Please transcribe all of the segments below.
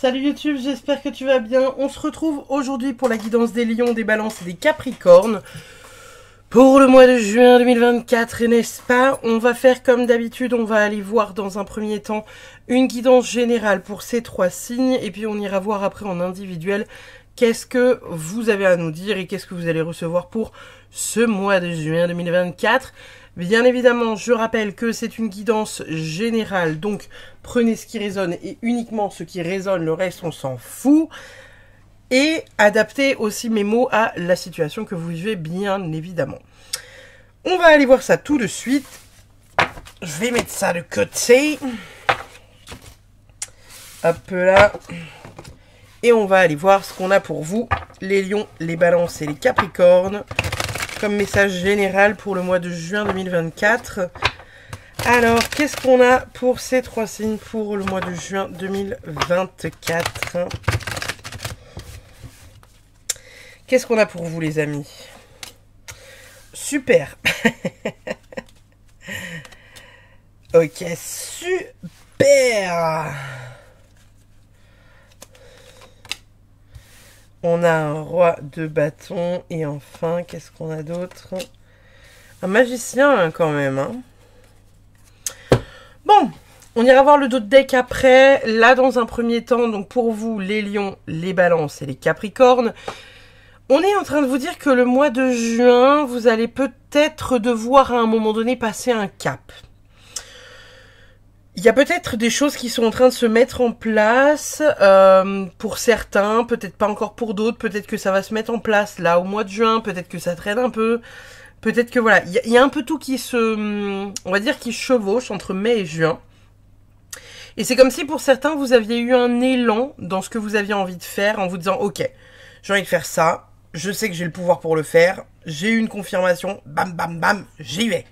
Salut YouTube, j'espère que tu vas bien. On se retrouve aujourd'hui pour la guidance des lions, des balances et des capricornes. Pour le mois de juin 2024, n'est-ce pas? On va faire comme d'habitude, on va aller voir dans un premier temps une guidance générale pour ces trois signes. Et puis on ira voir après en individuel qu'est-ce que vous avez à nous dire et qu'est-ce que vous allez recevoir pour ce mois de juin 2024. Bien évidemment, je rappelle que c'est une guidance générale, donc prenez ce qui résonne et uniquement ce qui résonne, le reste on s'en fout. Et adaptez aussi mes mots à la situation que vous vivez, bien évidemment. On va aller voir ça tout de suite. Je vais mettre ça de côté. Hop là. Et on va aller voir ce qu'on a pour vous, les lions, les balances et les capricornes, comme message général pour le mois de juin 2024. Alors, qu'est-ce qu'on a pour ces trois signes pour le mois de juin 2024? Qu'est-ce qu'on a pour vous, les amis? Super. Ok, super. On a un roi de bâton. Et enfin, qu'est-ce qu'on a d'autre? Un magicien, hein, quand même. Hein. Bon, on ira voir le dos de deck après. Là, dans un premier temps, donc pour vous, les lions, les balances et les capricornes, on est en train de vous dire que le mois de juin, vous allez peut-être devoir à un moment donné passer un cap. Il y a peut-être des choses qui sont en train de se mettre en place pour certains, peut-être pas encore pour d'autres, peut-être que ça va se mettre en place là au mois de juin, peut-être que ça traîne un peu, peut-être que voilà, il y a un peu tout qui on va dire qui chevauche entre mai et juin. Et c'est comme si pour certains vous aviez eu un élan dans ce que vous aviez envie de faire en vous disant ok, j'ai envie de faire ça, je sais que j'ai le pouvoir pour le faire, j'ai eu une confirmation, bam bam bam, j'y vais.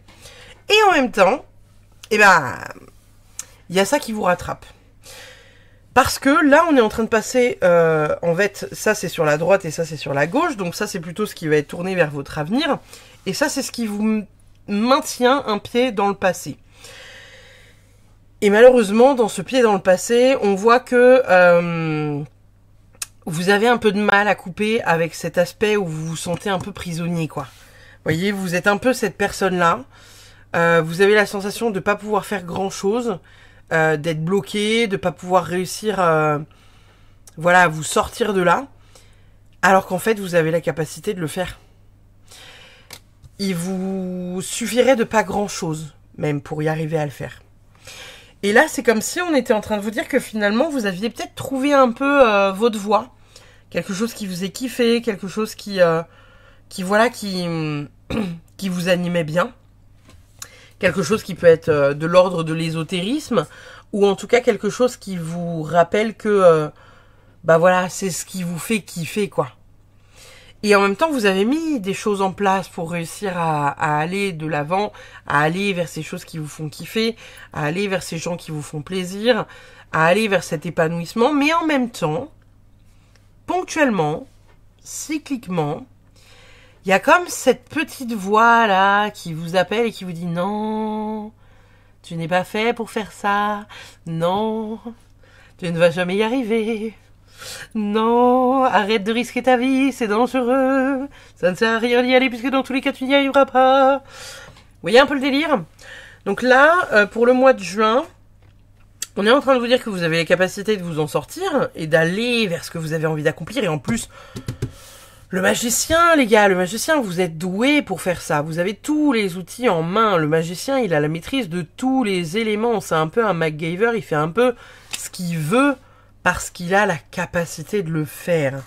Et en même temps, eh ben, il y a ça qui vous rattrape. Parce que là, on est en train de passer, en fait, ça c'est sur la droite et ça c'est sur la gauche, donc ça c'est plutôt ce qui va être tourné vers votre avenir, et ça c'est ce qui vous maintient un pied dans le passé. Et malheureusement, dans ce pied dans le passé, on voit que vous avez un peu de mal à couper avec cet aspect où vous vous sentez un peu prisonnier, quoi. Vous voyez, vous êtes un peu cette personne-là, vous avez la sensation de ne pas pouvoir faire grand-chose, d'être bloqué, de pas pouvoir réussir voilà, à vous sortir de là, alors qu'en fait vous avez la capacité de le faire. Il vous suffirait de pas grand chose même pour y arriver à le faire. Et là c'est comme si on était en train de vous dire que finalement vous aviez peut-être trouvé un peu votre voie, quelque chose qui vous est kiffé, quelque chose qui voilà qui vous animait bien. Quelque chose qui peut être de l'ordre de l'ésotérisme, ou en tout cas quelque chose qui vous rappelle que, bah voilà, c'est ce qui vous fait kiffer, quoi. Et en même temps, vous avez mis des choses en place pour réussir à aller de l'avant, à aller vers ces choses qui vous font kiffer, à aller vers ces gens qui vous font plaisir, à aller vers cet épanouissement, mais en même temps, ponctuellement, cycliquement, il y a comme cette petite voix là qui vous appelle et qui vous dit non, tu n'es pas fait pour faire ça, non, tu ne vas jamais y arriver, non, arrête de risquer ta vie, c'est dangereux, ça ne sert à rien d'y aller puisque dans tous les cas tu n'y arriveras pas. Vous voyez un peu le délire? Donc là, pour le mois de juin, on est en train de vous dire que vous avez la capacité de vous en sortir et d'aller vers ce que vous avez envie d'accomplir, et en plus... Le magicien, les gars, le magicien, vous êtes doué pour faire ça. Vous avez tous les outils en main. Le magicien, il a la maîtrise de tous les éléments. C'est un peu un MacGyver, il fait un peu ce qu'il veut parce qu'il a la capacité de le faire.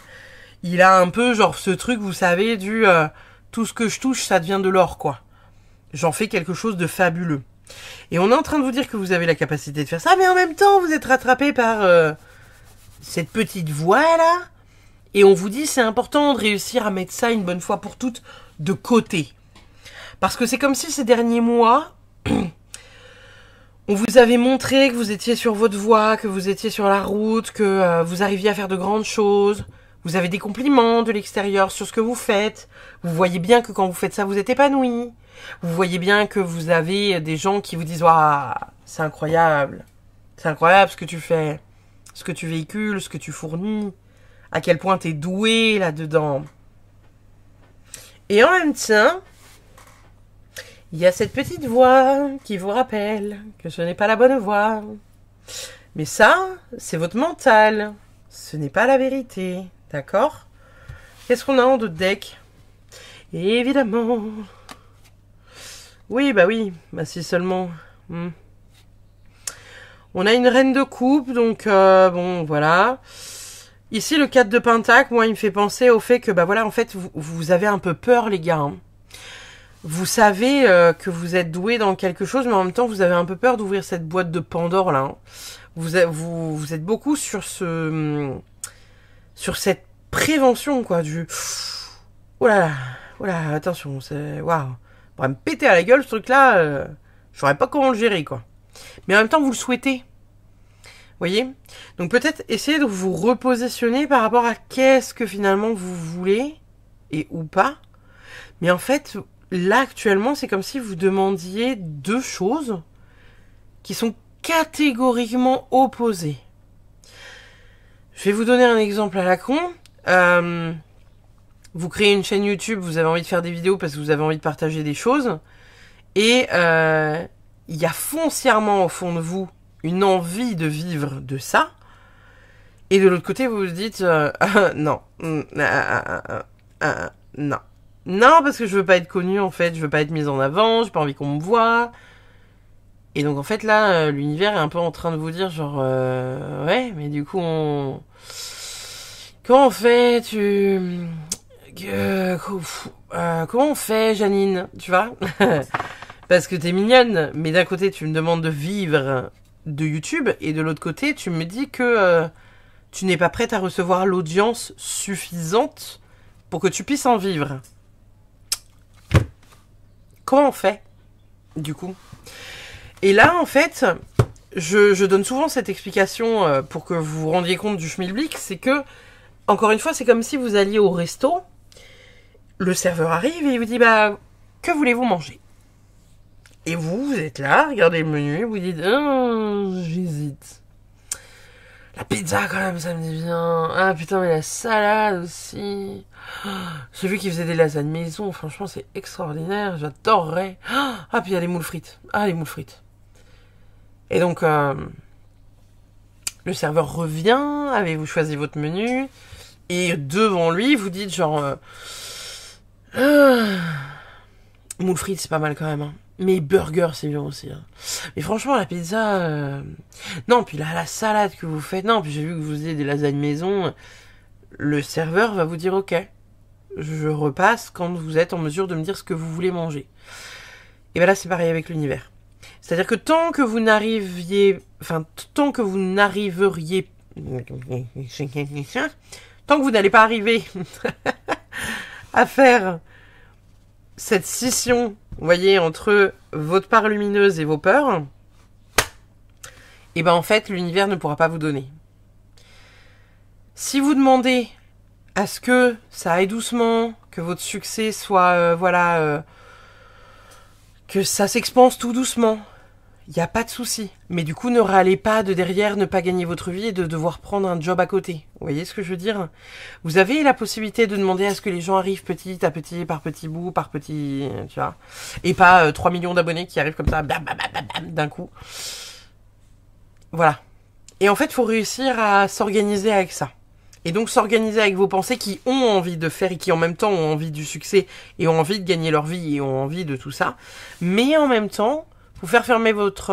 Il a un peu genre ce truc, vous savez, du tout ce que je touche, ça devient de l'or, quoi. J'en fais quelque chose de fabuleux. Et on est en train de vous dire que vous avez la capacité de faire ça, mais en même temps, vous êtes rattrapé par cette petite voix, là. Et on vous dit c'est important de réussir à mettre ça une bonne fois pour toutes de côté. Parce que c'est comme si ces derniers mois, on vous avait montré que vous étiez sur votre voie, que vous étiez sur la route, que vous arriviez à faire de grandes choses. Vous avez des compliments de l'extérieur sur ce que vous faites. Vous voyez bien que quand vous faites ça, vous êtes épanoui. Vous voyez bien que vous avez des gens qui vous disent « Waouh, c'est incroyable ce que tu fais. ce que tu véhicules, ce que tu fournis, à quel point tu es doué là-dedans. Et en même temps, il y a cette petite voix qui vous rappelle que ce n'est pas la bonne voie. Mais ça, c'est votre mental. Ce n'est pas la vérité. D'accord? Qu'est-ce qu'on a en d'autres decks? Évidemment. Oui, bah oui. Bah si seulement. On a une reine de coupe, donc bon, voilà. Ici, le 4 de pentacle, moi, il me fait penser au fait que, bah voilà, en fait, vous avez un peu peur, les gars. Hein. Vous savez que vous êtes doué dans quelque chose, mais en même temps, vous avez un peu peur d'ouvrir cette boîte de Pandore, là. Hein. Vous êtes beaucoup sur cette prévention, quoi, du... Oh là, attention, c'est... Waouh. On va me péter à la gueule, ce truc-là, je saurais pas comment le gérer, quoi. Mais en même temps, vous le souhaitez. Voyez? Donc peut-être essayer de vous repositionner par rapport à qu'est-ce que finalement vous voulez, et ou pas. Mais en fait, là, actuellement, c'est comme si vous demandiez deux choses qui sont catégoriquement opposées. Je vais vous donner un exemple à la con. Vous créez une chaîne YouTube, vous avez envie de faire des vidéos parce que vous avez envie de partager des choses. Et il y a foncièrement au fond de vous une envie de vivre de ça. Et de l'autre côté, vous vous dites non. Non. Non, parce que je veux pas être connue, en fait. Je veux pas être mise en avant. J'ai pas envie qu'on me voie. Et donc, en fait, là, l'univers est un peu en train de vous dire, genre, ouais, mais du coup, comment on fait, comment on fait, Janine, tu vois? Parce que t'es mignonne, mais d'un côté, tu me demandes de vivre de YouTube, et de l'autre côté, tu me dis que tu n'es pas prête à recevoir l'audience suffisante pour que tu puisses en vivre. Comment on fait, du coup? Et là, en fait, je donne souvent cette explication pour que vous vous rendiez compte du schmilblick, c'est que, encore une fois, c'est comme si vous alliez au resto, le serveur arrive et il vous dit, bah, que voulez-vous manger? Et vous êtes là, regardez le menu, vous dites, j'hésite. La pizza, quand même, ça me dit bien. Ah, putain, mais la salade aussi. J'ai vu qu'ils faisaient des lasagnes maison, franchement, c'est extraordinaire, j'adorerais. Ah, puis il y a les moules frites. Ah, les moules frites. Et donc, le serveur revient, avez-vous choisi votre menu? Et devant lui, vous dites genre... moules frites, c'est pas mal quand même. Hein. Mais burger, c'est bien aussi. Hein. Mais franchement, la pizza... Non, puis la salade que vous faites... Non, puis j'ai vu que vous faisiez des lasagnes maison. Le serveur va vous dire, ok, je repasse quand vous êtes en mesure de me dire ce que vous voulez manger. Et ben là, c'est pareil avec l'univers. C'est-à-dire que tant que vous n'arriveriez... tant que vous n'allez pas arriver à faire cette scission, vous voyez, entre votre part lumineuse et vos peurs, et ben en fait, l'univers ne pourra pas vous donner. Si vous demandez à ce que ça aille doucement, que votre succès soit, que ça s'expanse tout doucement, il n'y a pas de souci. Mais du coup, ne râlez pas de derrière ne pas gagner votre vie et de devoir prendre un job à côté. Vous voyez ce que je veux dire? Vous avez la possibilité de demander à ce que les gens arrivent petit à petit, par petits bouts, par petits... Tu vois. Et pas 3 millions d'abonnés qui arrivent comme ça, bam, bam, bam, bam, d'un coup. Voilà. Et en fait, il faut réussir à s'organiser avec ça. Et donc s'organiser avec vos pensées qui ont envie de faire et qui en même temps ont envie du succès et ont envie de gagner leur vie et ont envie de tout ça. Mais en même temps... Vous faire fermer votre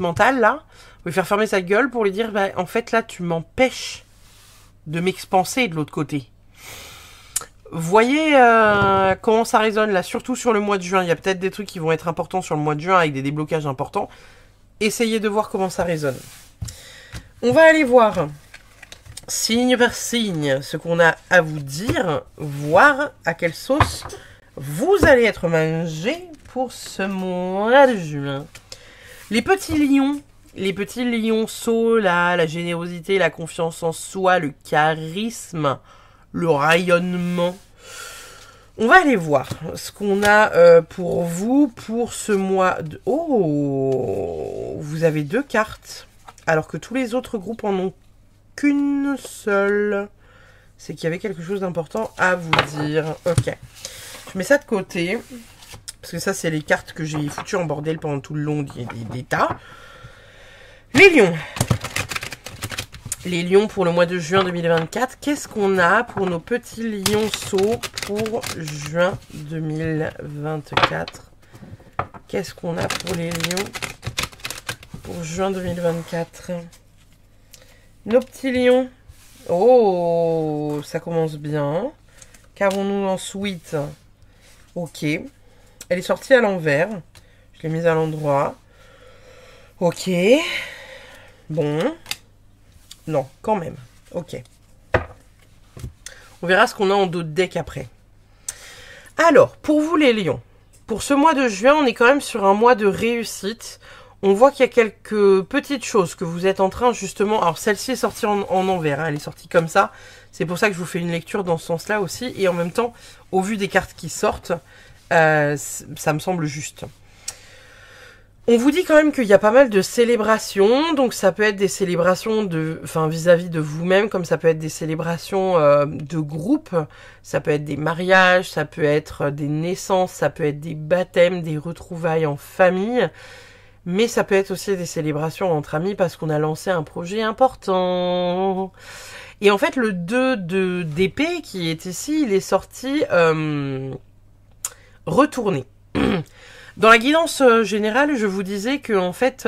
mental, là. Vous faire fermer sa gueule pour lui dire, bah, en fait, là, tu m'empêches de m'expanser de l'autre côté. Voyez comment ça résonne, là, surtout sur le mois de juin. Il y a peut-être des trucs qui vont être importants sur le mois de juin avec des déblocages importants. Essayez de voir comment ça résonne. On va aller voir, signe par signe, ce qu'on a à vous dire, voir à quelle sauce vous allez être mangé pour ce mois de juin. Les petits lionceaux, là, la générosité, la confiance en soi, le charisme, le rayonnement. On va aller voir ce qu'on a pour vous pour ce mois de... Oh, vous avez 2 cartes, alors que tous les autres groupes en ont qu'une seule. C'est qu'il y avait quelque chose d'important à vous dire. Ok. Je mets ça de côté. Parce que ça, c'est les cartes que j'ai foutues en bordel pendant tout le long des tas. Les lions. Les lions pour le mois de juin 2024. Qu'est-ce qu'on a pour nos petits lionceaux pour juin 2024? Qu'est-ce qu'on a pour les lions pour juin 2024? Nos petits lions. Oh, ça commence bien. Qu'avons-nous ensuite? Ok. Elle est sortie à l'envers. Je l'ai mise à l'endroit. Ok. Bon. Non, quand même. Ok. On verra ce qu'on a en dos de deck après. Alors, pour vous les lions, pour ce mois de juin, on est quand même sur un mois de réussite. On voit qu'il y a quelques petites choses que vous êtes en train justement... Alors, celle-ci est sortie en envers, hein, elle est sortie comme ça. C'est pour ça que je vous fais une lecture dans ce sens-là aussi. Et en même temps, au vu des cartes qui sortent, ça me semble juste. On vous dit quand même qu'il y a pas mal de célébrations, donc ça peut être des célébrations vis-à-vis de vous-même, comme ça peut être des célébrations de groupe, ça peut être des mariages, ça peut être des naissances, ça peut être des baptêmes, des retrouvailles en famille, mais ça peut être aussi des célébrations entre amis parce qu'on a lancé un projet important. Et en fait, le 2 d'épée qui est ici, il est sorti retourné. Dans la guidance générale, je vous disais que en fait,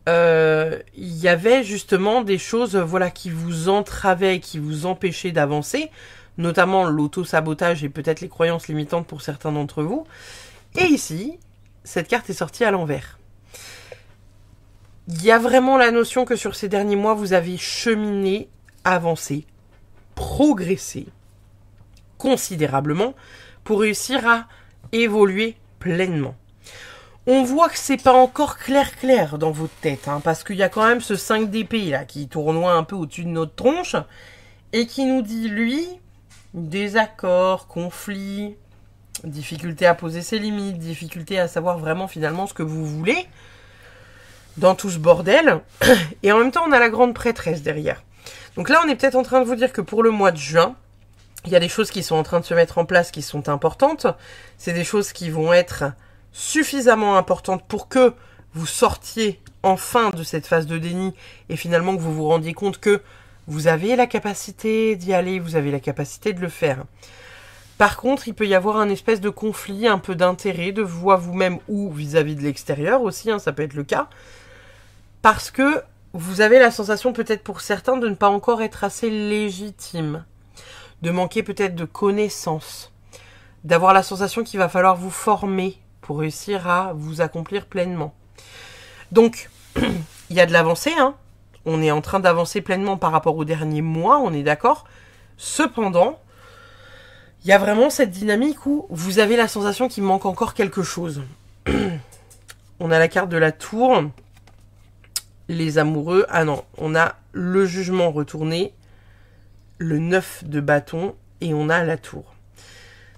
il y avait justement des choses, voilà, qui vous entravaient, qui vous empêchaient d'avancer, notamment l'auto-sabotage et peut-être les croyances limitantes pour certains d'entre vous. Et ici, cette carte est sortie à l'envers. Il y a vraiment la notion que sur ces derniers mois, vous avez cheminé, avancé, progressé considérablement pour réussir à évoluer pleinement. On voit que c'est pas encore clair dans votre tête, hein, parce qu'il y a quand même ce 5 d'épée là qui tournoie un peu au-dessus de notre tronche et qui nous dit, lui, désaccord, conflit, difficulté à poser ses limites, difficulté à savoir vraiment finalement ce que vous voulez dans tout ce bordel. Et en même temps, on a la grande prêtresse derrière. Donc là, on est peut-être en train de vous dire que pour le mois de juin, il y a des choses qui sont en train de se mettre en place qui sont importantes. C'est des choses qui vont être suffisamment importantes pour que vous sortiez enfin de cette phase de déni et finalement que vous vous rendiez compte que vous avez la capacité d'y aller, vous avez la capacité de le faire. Par contre, il peut y avoir un espèce de conflit, un peu d'intérêt de vous à vous-même ou vis-à-vis de l'extérieur aussi, hein, ça peut être le cas, parce que vous avez la sensation peut-être pour certains de ne pas encore être assez légitime, de manquer peut-être de connaissances, d'avoir la sensation qu'il va falloir vous former pour réussir à vous accomplir pleinement. Donc, il y a de l'avancée, hein. On est en train d'avancer pleinement par rapport au dernier mois, on est d'accord. Cependant, il y a vraiment cette dynamique où vous avez la sensation qu'il manque encore quelque chose. On a la carte de la tour, les amoureux. Ah non, on a le jugement retourné, le 9 de bâton et on a la tour.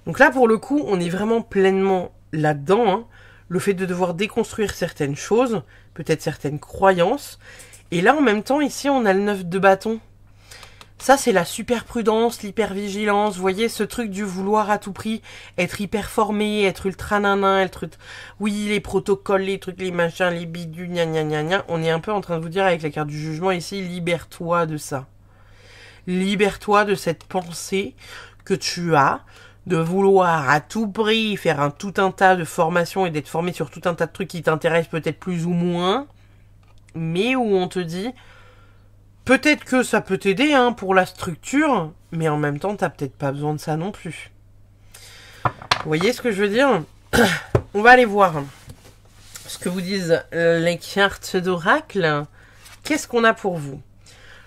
Donc là, pour le coup, on est vraiment pleinement là-dedans, hein. Le fait de devoir déconstruire certaines choses, peut-être certaines croyances. Et là, en même temps, ici, on a le 9 de bâton. Ça, c'est la super prudence, l'hyper-vigilance. Vous voyez, ce truc du vouloir à tout prix, être hyper formé, être ultra nanin, oui, les protocoles, les trucs, les machins, les bidules, gna gna gna gna. On est un peu en train de vous dire avec la carte du jugement ici, libère-toi de ça. Libère-toi de cette pensée que tu as, de vouloir à tout prix faire tout un tas de formations et d'être formé sur tout un tas de trucs qui t'intéressent peut-être plus ou moins, mais où on te dit, peut-être que ça peut t'aider hein, pour la structure, mais en même temps, t'as peut-être pas besoin de ça non plus. Vous voyez ce que je veux dire? On va aller voir ce que vous disent les cartes d'oracle. Qu'est-ce qu'on a pour vous?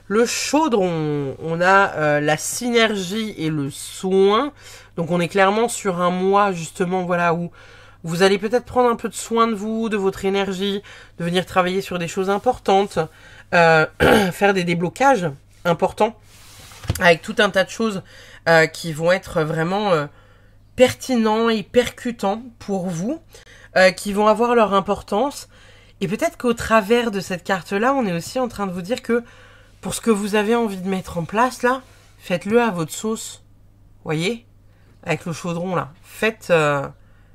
Le chaudron, on a la synergie et le soin. Donc on est clairement sur un mois justement voilà où vous allez peut-être prendre un peu de soin de vous, de votre énergie, de venir travailler sur des choses importantes, faire des déblocages importants avec tout un tas de choses qui vont être vraiment pertinents et percutants pour vous, qui vont avoir leur importance. Et peut-être qu'au travers de cette carte-là, on est aussi en train de vous dire que Pour ce que vous avez envie de mettre en place, là, faites-le à votre sauce. Voyez? Avec le chaudron, là. Faites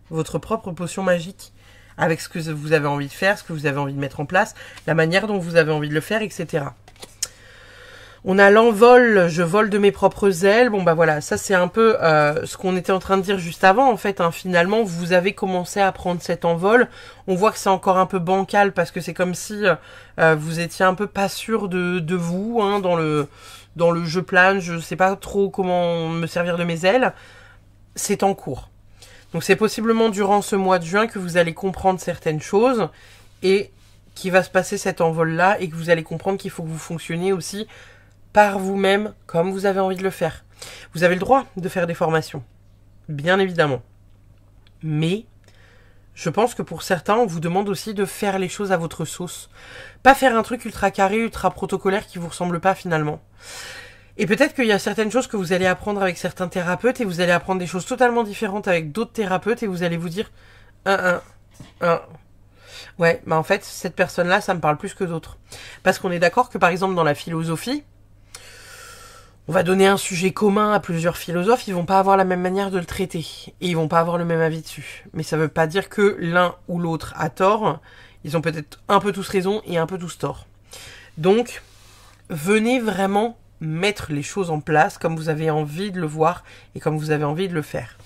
votre propre potion magique avec ce que vous avez envie de faire, ce que vous avez envie de mettre en place, la manière dont vous avez envie de le faire, etc. On a l'envol, je vole de mes propres ailes. Bon, bah voilà, ça c'est un peu ce qu'on était en train de dire juste avant, en fait. Hein. Finalement, vous avez commencé à prendre cet envol. On voit que c'est encore un peu bancal parce que c'est comme si vous étiez un peu pas sûr de vous, hein, dans le je plane, je sais pas trop comment me servir de mes ailes. C'est en cours. Donc c'est possiblement durant ce mois de juin que vous allez comprendre certaines choses et qu'il va se passer cet envol-là et que vous allez comprendre qu'il faut que vous fonctionniez aussi par vous-même comme vous avez envie de le faire. Vous avez le droit de faire des formations, bien évidemment. Mais je pense que pour certains, on vous demande aussi de faire les choses à votre sauce. Pas faire un truc ultra carré, ultra protocolaire qui vous ressemble pas finalement. Et peut-être qu'il y a certaines choses que vous allez apprendre avec certains thérapeutes et vous allez apprendre des choses totalement différentes avec d'autres thérapeutes et vous allez vous dire ouais, bah en fait, cette personne-là, ça me parle plus que d'autres. Parce qu'on est d'accord que par exemple dans la philosophie, on va donner un sujet commun à plusieurs philosophes, ils vont pas avoir la même manière de le traiter et ils vont pas avoir le même avis dessus. Mais ça veut pas dire que l'un ou l'autre a tort, ils ont peut-être un peu tous raison et un peu tous tort. Donc, venez vraiment mettre les choses en place comme vous avez envie de le voir et comme vous avez envie de le faire.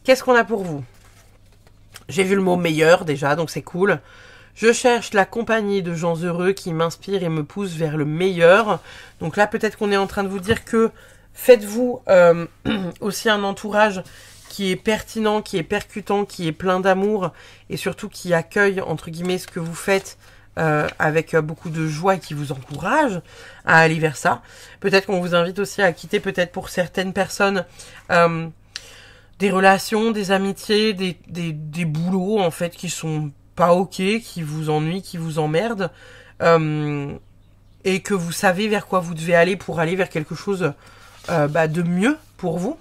Qu'est-ce qu'on a pour vous? J'ai vu le mot meilleur déjà, donc c'est cool. Je cherche la compagnie de gens heureux qui m'inspirent et me poussent vers le meilleur. Donc là, peut-être qu'on est en train de vous dire que faites-vous aussi un entourage qui est pertinent, qui est percutant, qui est plein d'amour et surtout qui accueille, entre guillemets, ce que vous faites avec beaucoup de joie et qui vous encourage à aller vers ça. Peut-être qu'on vous invite aussi à quitter, peut-être pour certaines personnes, des relations, des amitiés, des boulots en fait qui sont pas ok, qui vous ennuient, qui vous emmerdent, et que vous savez vers quoi vous devez aller pour aller vers quelque chose de mieux pour vous.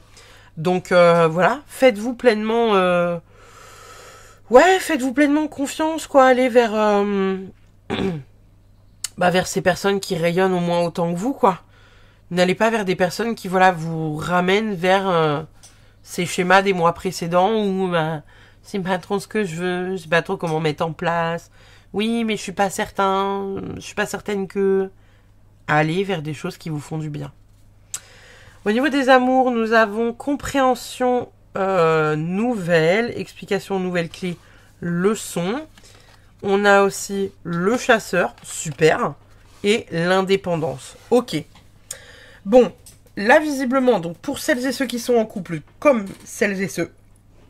Donc voilà, faites-vous pleinement faites-vous pleinement confiance, quoi, allez vers vers ces personnes qui rayonnent au moins autant que vous, quoi. N'allez pas vers des personnes qui, voilà, vous ramènent vers ces schémas des mois précédents où c'est pas trop ce que je veux, je sais pas trop comment mettre en place. Oui, mais je suis pas certaine que... Allez vers des choses qui vous font du bien. Au niveau des amours, nous avons compréhension nouvelle, explication nouvelle clé, leçon. On a aussi le chasseur, super, et l'indépendance. Ok. Bon, là visiblement, donc pour celles et ceux qui sont en couple, comme celles et ceux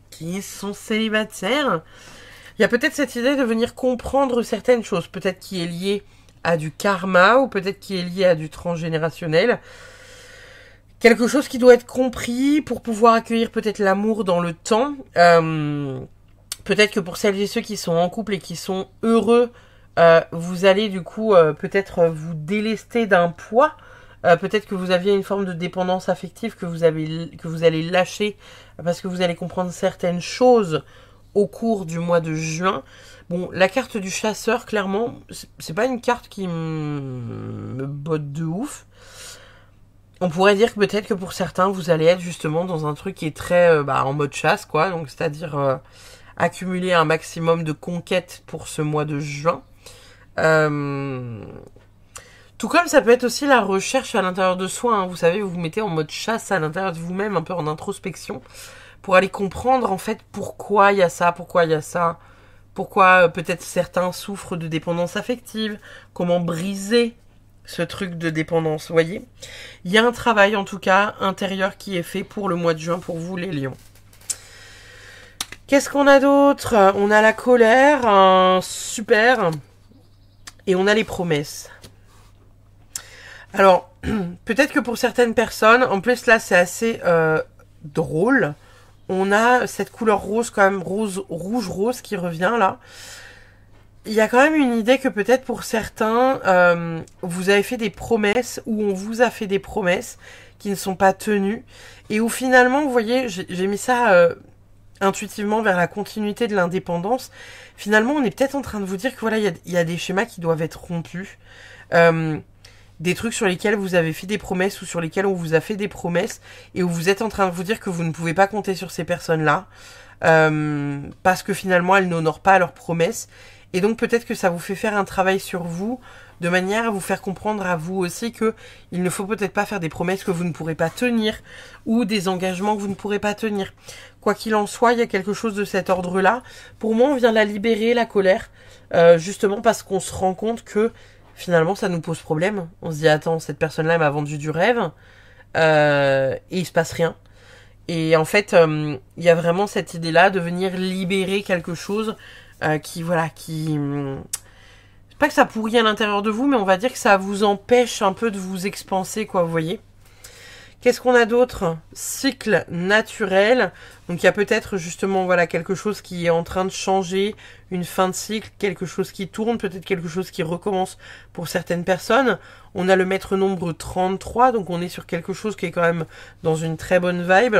qui sont célibataires, il y a peut-être cette idée de venir comprendre certaines choses, peut-être qui est liée à du karma, ou peut-être qui est liée à du transgénérationnel. Quelque chose qui doit être compris pour pouvoir accueillir peut-être l'amour dans le temps. Peut-être que pour celles et ceux qui sont en couple et qui sont heureux, vous allez du coup peut-être vous délester d'un poids. Peut-être que vous aviez une forme de dépendance affective que vous allez lâcher parce que vous allez comprendre certaines choses au cours du mois de juin. Bon, la carte du chasseur, clairement, c'est pas une carte qui me botte de ouf. On pourrait dire que peut-être que pour certains, vous allez être justement dans un truc qui est très en mode chasse, quoi. Donc, c'est-à-dire accumuler un maximum de conquêtes pour ce mois de juin. Tout comme ça peut être aussi la recherche à l'intérieur de soi. Hein. Vous savez, vous vous mettez en mode chasse à l'intérieur de vous-même, un peu en introspection, pour aller comprendre en fait pourquoi il y a ça, pourquoi peut-être certains souffrent de dépendance affective, comment briser ce truc de dépendance, vous voyez. Il y a un travail en tout cas intérieur qui est fait pour le mois de juin pour vous les lions. Qu'est-ce qu'on a d'autre? On a la colère, super, et on a les promesses. Alors, peut-être que pour certaines personnes, en plus là c'est assez drôle, on a cette couleur rose quand même, rouge-rose qui revient là. Il y a quand même une idée que peut-être pour certains, vous avez fait des promesses ou on vous a fait des promesses qui ne sont pas tenues et où finalement, vous voyez, j'ai mis ça intuitivement vers la continuité de l'indépendance. Finalement, on est peut-être en train de vous dire que voilà, il y a des schémas qui doivent être rompus. des trucs sur lesquels vous avez fait des promesses ou sur lesquels on vous a fait des promesses et où vous êtes en train de vous dire que vous ne pouvez pas compter sur ces personnes-là parce que finalement elles n'honorent pas leurs promesses. Et donc peut-être que ça vous fait faire un travail sur vous de manière à vous faire comprendre à vous aussi que il ne faut peut-être pas faire des promesses que vous ne pourrez pas tenir ou des engagements que vous ne pourrez pas tenir. Quoi qu'il en soit, il y a quelque chose de cet ordre-là. Pour moi, on vient la libérer, la colère, justement parce qu'on se rend compte que finalement ça nous pose problème. On se dit attends, cette personne-là elle m'a vendu du rêve et il se passe rien. Et en fait, il y a vraiment cette idée-là de venir libérer quelque chose qui c'est pas que ça pourrit à l'intérieur de vous, mais on va dire que ça vous empêche un peu de vous expanser, quoi, vous voyez. Qu'est-ce qu'on a d'autre? Cycle naturel. Donc il y a peut-être justement voilà quelque chose qui est en train de changer, une fin de cycle, quelque chose qui tourne, peut-être quelque chose qui recommence pour certaines personnes. On a le maître nombre 33, donc on est sur quelque chose qui est quand même dans une très bonne vibe.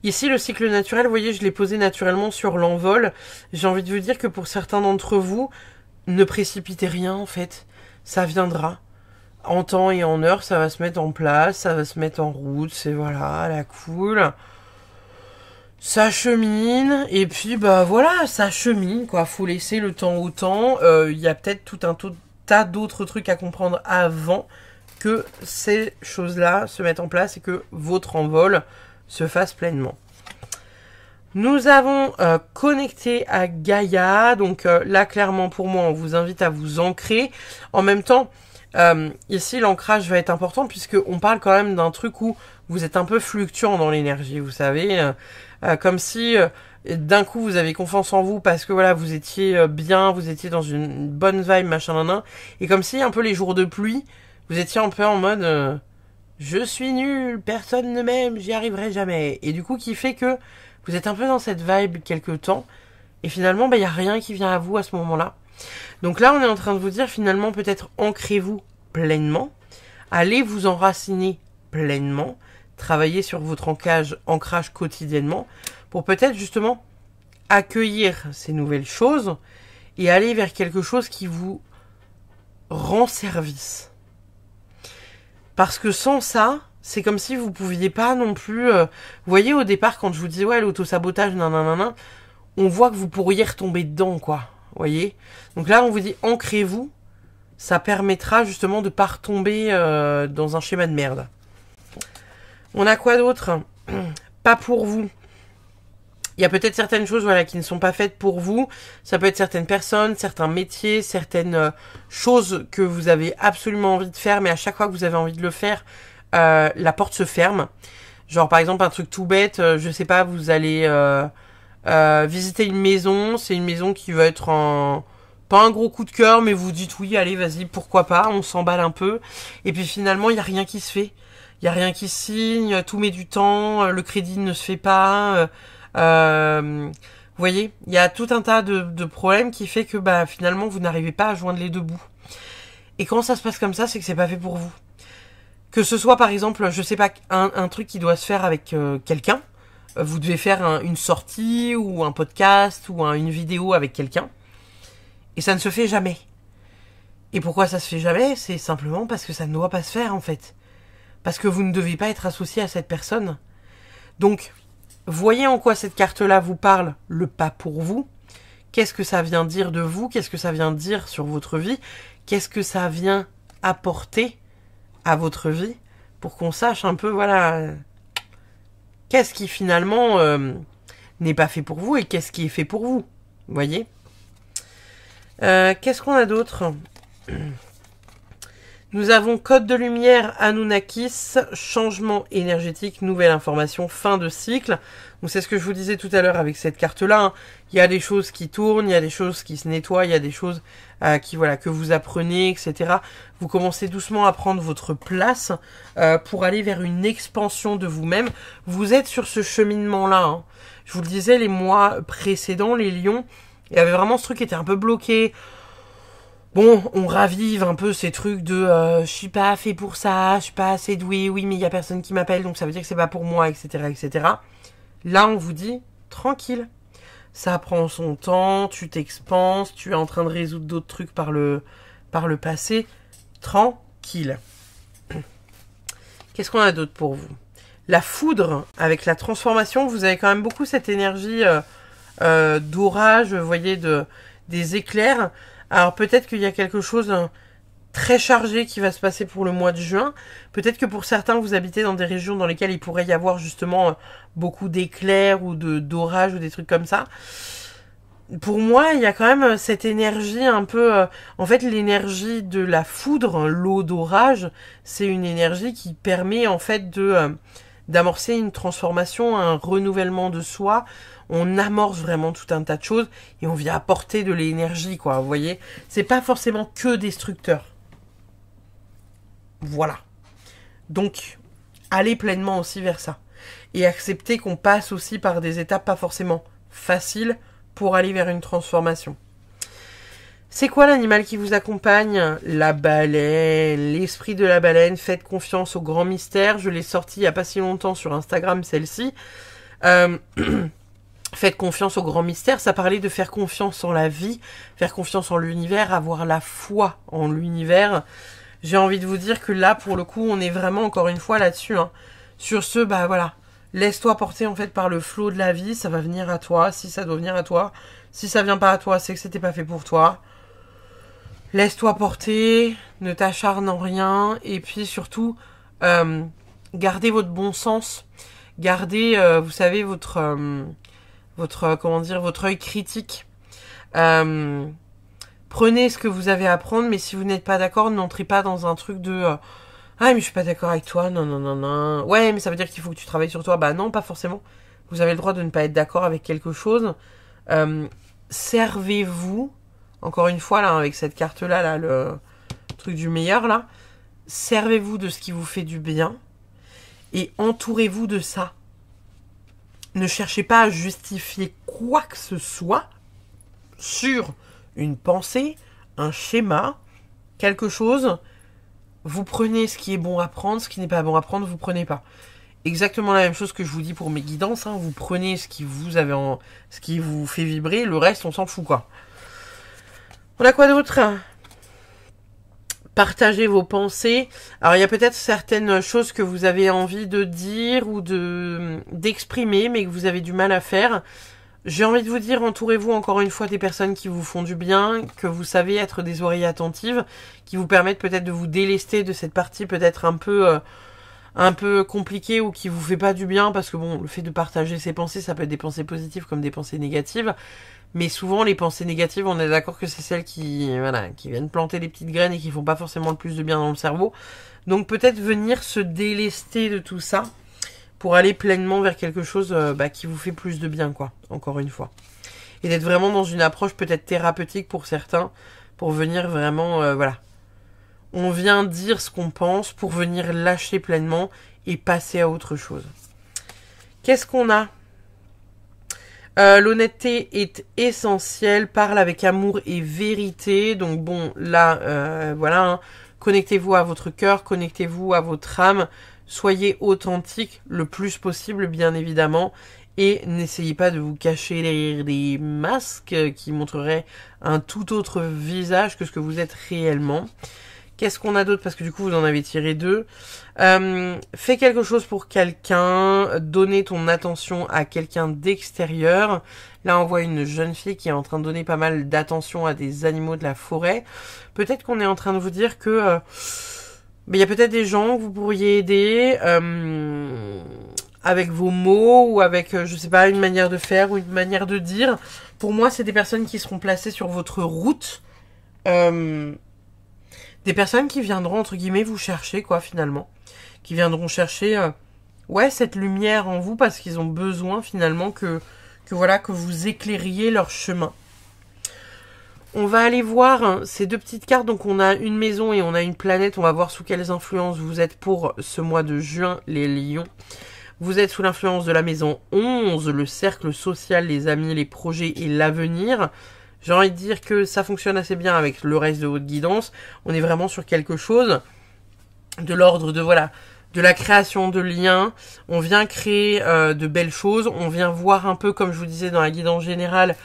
Ici, le cycle naturel, vous voyez, je l'ai posé naturellement sur l'envol. J'ai envie de vous dire que pour certains d'entre vous, ne précipitez rien en fait. Ça viendra. En temps et en heure, ça va se mettre en place, ça va se mettre en route, c'est voilà, la cool. Ça chemine, et puis bah voilà, ça chemine, quoi. Faut laisser le temps au temps. Il y a peut-être tout un tas d'autres trucs à comprendre avant que ces choses-là se mettent en place et que votre envol se fasse pleinement. Nous avons connecté à Gaïa, donc là clairement pour moi on vous invite à vous ancrer. En même temps, ici l'ancrage va être important puisque on parle quand même d'un truc où vous êtes un peu fluctuant dans l'énergie, vous savez, comme si d'un coup vous avez confiance en vous parce que voilà vous étiez bien, vous étiez dans une bonne vibe machin nan, et comme si un peu les jours de pluie vous étiez un peu en mode je suis nul, personne ne m'aime, j'y arriverai jamais. Et du coup, qui fait que vous êtes un peu dans cette vibe quelque temps. Et finalement, il n'y a rien qui vient à vous à ce moment-là. Donc là, on est en train de vous dire, finalement, peut-être ancrez-vous pleinement. Allez vous enraciner pleinement. Travaillez sur votre ancrage quotidiennement. Pour peut-être justement accueillir ces nouvelles choses. Et aller vers quelque chose qui vous rend service. Parce que sans ça, c'est comme si vous pouviez pas non plus... vous voyez, au départ, quand je vous dis, ouais, l'autosabotage, nanana, on voit que vous pourriez retomber dedans, quoi. Vous voyez? Donc là, on vous dit, ancrez-vous. Ça permettra justement de pas retomber dans un schéma de merde. On a quoi d'autre? Pas pour vous. Il y a peut-être certaines choses voilà, qui ne sont pas faites pour vous. Ça peut être certaines personnes, certains métiers, certaines choses que vous avez absolument envie de faire, mais à chaque fois que vous avez envie de le faire, la porte se ferme. Genre par exemple un truc tout bête, je sais pas, vous allez visiter une maison, c'est une maison qui va être pas un gros coup de cœur, mais vous dites oui, allez, vas-y, pourquoi pas, on s'emballe un peu. Et puis finalement, il n'y a rien qui se fait. Il n'y a rien qui se signe, tout met du temps, le crédit ne se fait pas... vous voyez, il y a tout un tas de problèmes qui fait que bah finalement vous n'arrivez pas à joindre les deux bouts. Et quand ça se passe comme ça, c'est que c'est pas fait pour vous. Que ce soit par exemple, je sais pas, un truc qui doit se faire avec quelqu'un. Vous devez faire une sortie ou un podcast ou une vidéo avec quelqu'un. Et ça ne se fait jamais. Et pourquoi ça se fait jamais? C'est simplement parce que ça ne doit pas se faire en fait. Parce que vous ne devez pas être associé à cette personne. Donc voyez en quoi cette carte-là vous parle, le pas pour vous. Qu'est-ce que ça vient dire de vous? Qu'est-ce que ça vient dire sur votre vie? Qu'est-ce que ça vient apporter à votre vie? Pour qu'on sache un peu, voilà, qu'est-ce qui finalement n'est pas fait pour vous et qu'est-ce qui est fait pour vous. Vous voyez? Qu'est-ce qu'on a d'autre? Nous avons code de lumière, Anunnakis, changement énergétique, nouvelle information, fin de cycle. Donc c'est ce que je vous disais tout à l'heure avec cette carte-là. Hein. Il y a des choses qui tournent, il y a des choses qui se nettoient, il y a des choses qui voilà que vous apprenez, etc. Vous commencez doucement à prendre votre place pour aller vers une expansion de vous-même. Vous êtes sur ce cheminement-là. Hein. Je vous le disais, les mois précédents, les lions, il y avait vraiment ce truc qui était un peu bloqué. Bon, on ravive un peu ces trucs de je suis pas fait pour ça, je suis pas assez doué, oui mais il y a personne qui m'appelle donc ça veut dire que c'est pas pour moi, etc., etc. Là on vous dit tranquille, ça prend son temps, tu t'expanses, tu es en train de résoudre d'autres trucs par le par le passé tranquille. Qu'est-ce qu'on a d'autre pour vous? La foudre, avec la transformation, vous avez quand même beaucoup cette énergie d'orage, vous voyez, des éclairs. Alors peut-être qu'il y a quelque chose très chargé qui va se passer pour le mois de juin. Peut-être que pour certains, vous habitez dans des régions dans lesquelles il pourrait y avoir justement beaucoup d'éclairs ou d'orages ou des trucs comme ça. Pour moi, il y a quand même cette énergie un peu... en fait, l'énergie de la foudre, l'eau d'orage, c'est une énergie qui permet en fait d'amorcer une transformation, un renouvellement de soi. On amorce vraiment tout un tas de choses et on vient apporter de l'énergie, quoi, vous voyez. C'est pas forcément que destructeur. Voilà. Donc, allez pleinement aussi vers ça. Et acceptez qu'on passe aussi par des étapes pas forcément faciles pour aller vers une transformation. C'est quoi l'animal qui vous accompagne? La baleine, l'esprit de la baleine. Faites confiance au grand mystère. Je l'ai sorti il n'y a pas si longtemps sur Instagram, celle-ci. Faites confiance au grand mystère. Ça parlait de faire confiance en la vie, faire confiance en l'univers, avoir la foi en l'univers. J'ai envie de vous dire que là, pour le coup, on est vraiment encore une fois là-dessus. Hein. Sur ce, bah voilà. Laisse-toi porter en fait par le flot de la vie. Ça va venir à toi, si ça doit venir à toi. Si ça vient pas à toi, c'est que c'était pas fait pour toi. Laisse-toi porter, ne t'acharne en rien. Et puis surtout, gardez votre bon sens. Gardez, vous savez, votre comment dire, votre œil critique. Prenez ce que vous avez à prendre, mais si vous n'êtes pas d'accord, n'entrez pas dans un truc de ah mais je suis pas d'accord avec toi, non non non non. Ouais, mais ça veut dire qu'il faut que tu travailles sur toi. Bah non, pas forcément. Vous avez le droit de ne pas être d'accord avec quelque chose. Servez-vous, encore une fois là, avec cette carte là, le truc du meilleur là. Servez-vous de ce qui vous fait du bien et entourez-vous de ça. Ne cherchez pas à justifier quoi que ce soit sur une pensée, un schéma, quelque chose. Vous prenez ce qui est bon à prendre, ce qui n'est pas bon à prendre, vous prenez pas. Exactement la même chose que je vous dis pour mes guidances. Hein. Vous prenez ce qui vous avez ce qui vous fait vibrer, le reste on s'en fout quoi. On a quoi d'autre? Partagez vos pensées. Alors il y a peut-être certaines choses que vous avez envie de dire ou d'exprimer, mais que vous avez du mal à faire. J'ai envie de vous dire, entourez-vous encore une fois des personnes qui vous font du bien, que vous savez être des oreilles attentives, qui vous permettent peut-être de vous délester de cette partie peut-être un peu compliquée ou qui vous fait pas du bien, parce que bon, le fait de partager ses pensées, ça peut être des pensées positives comme des pensées négatives. Mais souvent, les pensées négatives, on est d'accord que c'est celles qui viennent planter des petites graines et qui font pas forcément le plus de bien dans le cerveau. Donc peut-être venir se délester de tout ça pour aller pleinement vers quelque chose qui vous fait plus de bien, quoi, encore une fois. Et d'être vraiment dans une approche peut-être thérapeutique pour certains, pour venir vraiment, on vient dire ce qu'on pense pour venir lâcher pleinement et passer à autre chose. Qu'est-ce qu'on a ? L'honnêteté est essentielle, parle avec amour et vérité. Donc bon, là, hein, connectez-vous à votre cœur, connectez-vous à votre âme, soyez authentique le plus possible, bien évidemment, et n'essayez pas de vous cacher derrière des masques qui montreraient un tout autre visage que ce que vous êtes réellement. Qu'est-ce qu'on a d'autre? Parce que du coup, vous en avez tiré 2. Fais quelque chose pour quelqu'un. Donnez ton attention à quelqu'un d'extérieur. Là, on voit une jeune fille qui est en train de donner pas mal d'attention à des animaux de la forêt. Peut-être qu'on est en train de vous dire que il y a peut-être des gens que vous pourriez aider avec vos mots ou avec, je sais pas, une manière de faire ou une manière de dire. Pour moi, c'est des personnes qui seront placées sur votre route. Des personnes qui viendront, entre guillemets, vous chercher, quoi, finalement. Qui viendront chercher, cette lumière en vous parce qu'ils ont besoin, finalement, que vous éclairiez leur chemin. On va aller voir ces 2 petites cartes. Donc, on a une maison et on a une planète. On va voir sous quelles influences vous êtes pour ce mois de juin, les lions. Vous êtes sous l'influence de la maison 11, le cercle social, les amis, les projets et l'avenir. J'ai envie de dire que ça fonctionne assez bien avec le reste de votre guidance. On est vraiment sur quelque chose de l'ordre de la création de liens. On vient créer de belles choses. On vient voir un peu, comme je vous disais dans la guidance générale,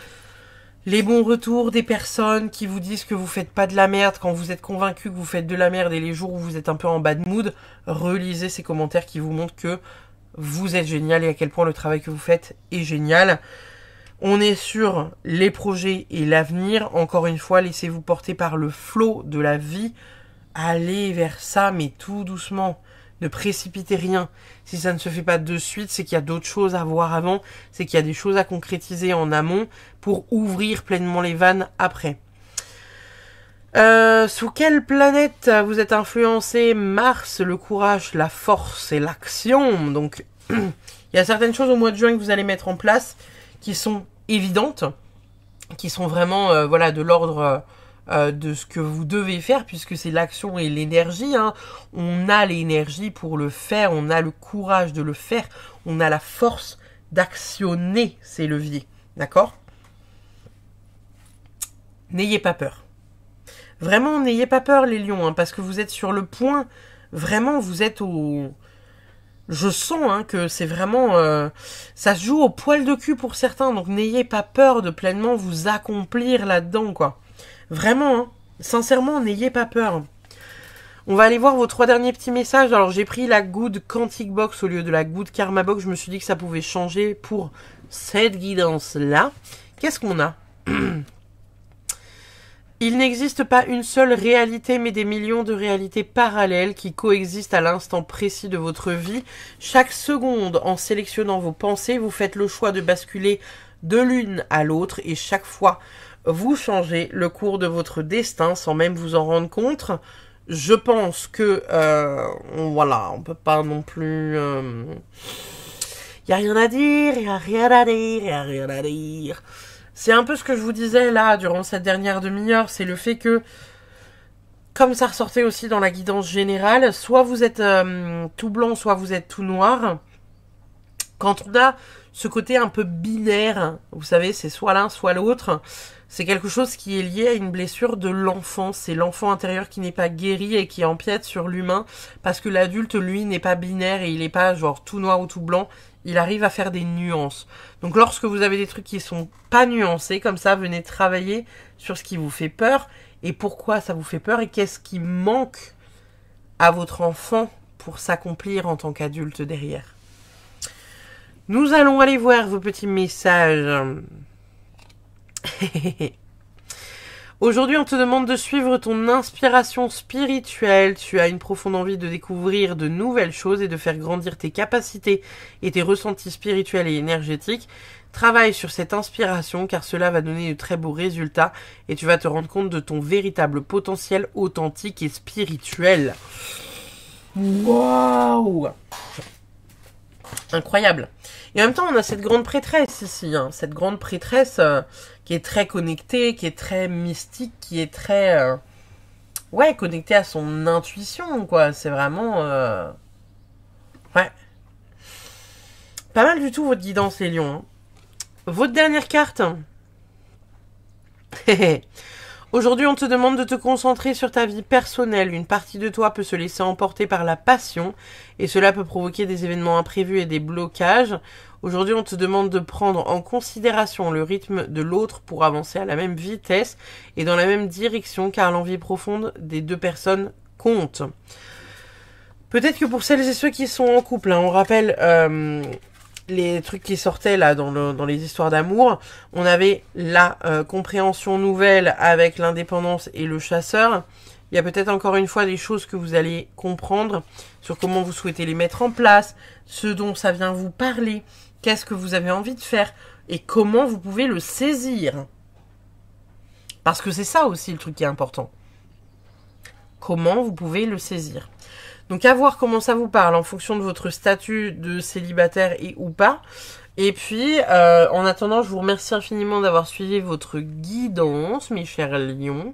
Les bons retours des personnes qui vous disent que vous faites pas de la merde quand vous êtes convaincu que vous faites de la merde, et les jours où vous êtes un peu en bad mood, relisez ces commentaires qui vous montrent que vous êtes génial et à quel point le travail que vous faites est génial. On est sur les projets et l'avenir. Encore une fois, laissez-vous porter par le flot de la vie. Allez vers ça, mais tout doucement. Ne précipitez rien. Si ça ne se fait pas de suite, c'est qu'il y a d'autres choses à voir avant. C'est qu'il y a des choses à concrétiser en amont pour ouvrir pleinement les vannes après. Sous quelle planète vous êtes influencé? Mars, le courage, la force et l'action. Donc, il y a certaines choses au mois de juin que vous allez mettre en place qui sont évidentes, qui sont vraiment voilà, de l'ordre de ce que vous devez faire, puisque c'est l'action et l'énergie. Hein. On a l'énergie pour le faire, on a le courage de le faire, on a la force d'actionner ces leviers. D'accord? N'ayez pas peur. Vraiment, n'ayez pas peur les lions, hein, parce que vous êtes sur le point, vraiment, vous êtes au... Je sens hein, que c'est vraiment... ça se joue au poil de cul pour certains, donc n'ayez pas peur de pleinement vous accomplir là-dedans, quoi. Vraiment, hein, sincèrement, n'ayez pas peur. On va aller voir vos 3 derniers petits messages. Alors, j'ai pris la Good Quantic Box au lieu de la Good Karma Box. Je me suis dit que ça pouvait changer pour cette guidance-là. Qu'est-ce qu'on a? Il n'existe pas une seule réalité, mais des millions de réalités parallèles qui coexistent à l'instant précis de votre vie. Chaque seconde, en sélectionnant vos pensées, vous faites le choix de basculer de l'une à l'autre, et chaque fois, vous changez le cours de votre destin sans même vous en rendre compte. Je pense que, voilà, on peut pas non plus... y a rien à dire, y a rien à dire, y a rien à dire... C'est un peu ce que je vous disais là, durant cette dernière demi-heure, c'est le fait que, comme ça ressortait aussi dans la guidance générale, soit vous êtes tout blanc, soit vous êtes tout noir. Quand on a ce côté un peu binaire, vous savez, c'est soit l'un, soit l'autre, c'est quelque chose qui est lié à une blessure de l'enfant. C'est l'enfant intérieur qui n'est pas guéri et qui empiète sur l'humain, parce que l'adulte, lui, n'est pas binaire et il n'est pas genre tout noir ou tout blanc. Il arrive à faire des nuances. Donc lorsque vous avez des trucs qui sont pas nuancés, comme ça, venez travailler sur ce qui vous fait peur et pourquoi ça vous fait peur et qu'est-ce qui manque à votre enfant pour s'accomplir en tant qu'adulte derrière. Nous allons aller voir vos petits messages. Aujourd'hui, on te demande de suivre ton inspiration spirituelle. Tu as une profonde envie de découvrir de nouvelles choses et de faire grandir tes capacités et tes ressentis spirituels et énergétiques. Travaille sur cette inspiration car cela va donner de très beaux résultats et tu vas te rendre compte de ton véritable potentiel authentique et spirituel. Waouh! Incroyable. Et en même temps, on a cette grande prêtresse ici, hein, cette grande prêtresse qui est très connectée, qui est très mystique, qui est très... ouais, connectée à son intuition, quoi. C'est vraiment... ouais. Pas mal du tout, votre guidance, les lions. Hein. Votre dernière carte. Aujourd'hui, on te demande de te concentrer sur ta vie personnelle. Une partie de toi peut se laisser emporter par la passion et cela peut provoquer des événements imprévus et des blocages. Aujourd'hui, on te demande de prendre en considération le rythme de l'autre pour avancer à la même vitesse et dans la même direction car l'envie profonde des deux personnes compte. Peut-être que pour celles et ceux qui sont en couple, hein, on rappelle... les trucs qui sortaient là dans les histoires d'amour, on avait la compréhension nouvelle avec l'indépendance et le chasseur. Il y a peut-être encore une fois des choses que vous allez comprendre sur comment vous souhaitez les mettre en place, ce dont ça vient vous parler, qu'est-ce que vous avez envie de faire et comment vous pouvez le saisir. Parce que c'est ça aussi le truc qui est important. Comment vous pouvez le saisir. Donc à voir comment ça vous parle en fonction de votre statut de célibataire et ou pas. Et puis en attendant, je vous remercie infiniment d'avoir suivi votre guidance, mes chers lions.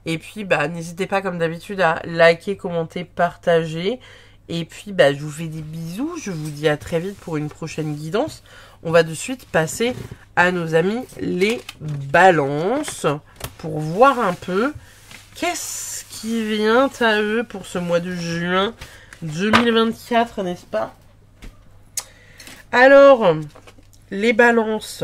Et puis bah n'hésitez pas comme d'habitude à liker, commenter, partager. Et puis bah je vous fais des bisous. Je vous dis à très vite pour une prochaine guidance. On va de suite passer à nos amis les balances pour voir un peu qu'est-ce qui vient à eux pour ce mois de juin 2024, n'est-ce pas? Alors, les balances.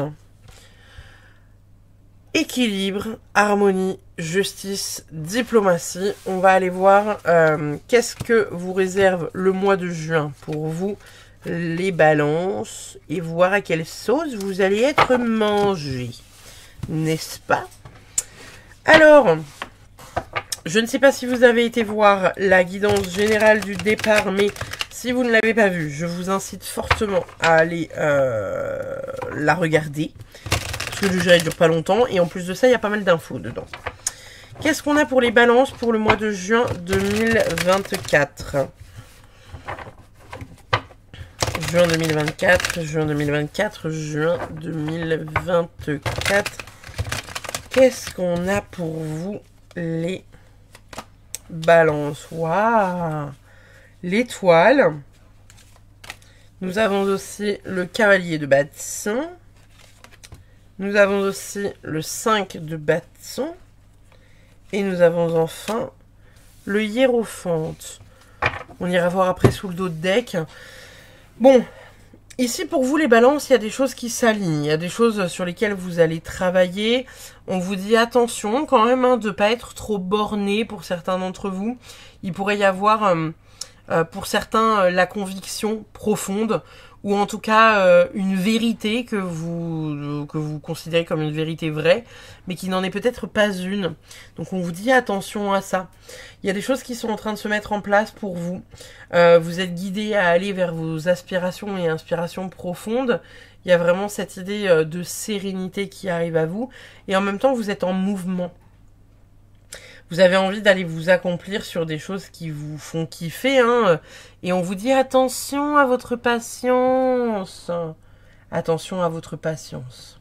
Équilibre, harmonie, justice, diplomatie. On va aller voir qu'est-ce que vous réserve le mois de juin pour vous, les balances, et voir à quelle sauce vous allez être mangé. N'est-ce pas? Alors, je ne sais pas si vous avez été voir la guidance générale du départ, mais si vous ne l'avez pas vue, je vous incite fortement à aller la regarder. Parce que le géré dure pas longtemps, et en plus de ça, il y a pas mal d'infos dedans. Qu'est-ce qu'on a pour les balances pour le mois de juin 2024? Juin 2024, juin 2024, juin 2024. Qu'est-ce qu'on a pour vous, les balances? Waouh! L'étoile. Nous avons aussi le cavalier de bâton. Nous avons aussi le 5 de bâton. Et nous avons enfin le hiérophante. On ira voir après sous le dos de deck. Bon, ici pour vous les balances, il y a des choses qui s'alignent. Il y a des choses sur lesquelles vous allez travailler. On vous dit attention quand même de ne pas être trop borné pour certains d'entre vous. Il pourrait y avoir pour certains la conviction profonde. Ou en tout cas une vérité que vous considérez comme une vérité vraie, mais qui n'en est peut-être pas une. Donc on vous dit attention à ça. Il y a des choses qui sont en train de se mettre en place pour vous. Vous êtes guidé à aller vers vos aspirations et inspirations profondes. Il y a vraiment cette idée de sérénité qui arrive à vous. Et en même temps, vous êtes en mouvement. Vous avez envie d'aller vous accomplir sur des choses qui vous font kiffer, hein. Et on vous dit attention à votre patience. Attention à votre patience.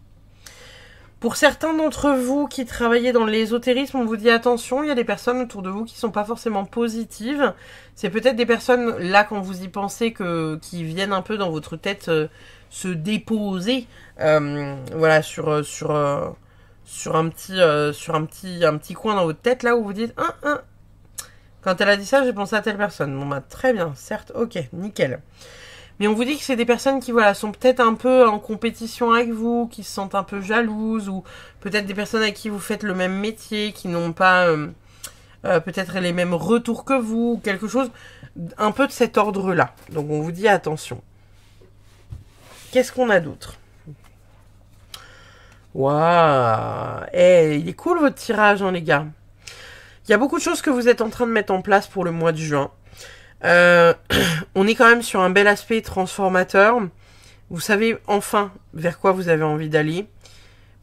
Pour certains d'entre vous qui travaillez dans l'ésotérisme, on vous dit attention, il y a des personnes autour de vous qui sont pas forcément positives. C'est peut-être des personnes, là, quand vous y pensez, qui viennent un peu dans votre tête se déposer, voilà, sur un petit coin dans votre tête, là, où vous dites Quand elle a dit ça, j'ai pensé à telle personne. Bon, bah, très bien, certes, ok, nickel. Mais on vous dit que c'est des personnes qui, voilà, sont peut-être un peu en compétition avec vous, qui se sentent un peu jalouses, ou peut-être des personnes avec qui vous faites le même métier, qui n'ont pas peut-être les mêmes retours que vous, ou quelque chose un peu de cet ordre-là. Donc on vous dit attention. Qu'est-ce qu'on a d'autre? Waouh! Il est cool votre tirage, hein, les gars. Il y a beaucoup de choses que vous êtes en train de mettre en place pour le mois de juin. On est quand même sur un bel aspect transformateur. Vous savez enfin vers quoi vous avez envie d'aller.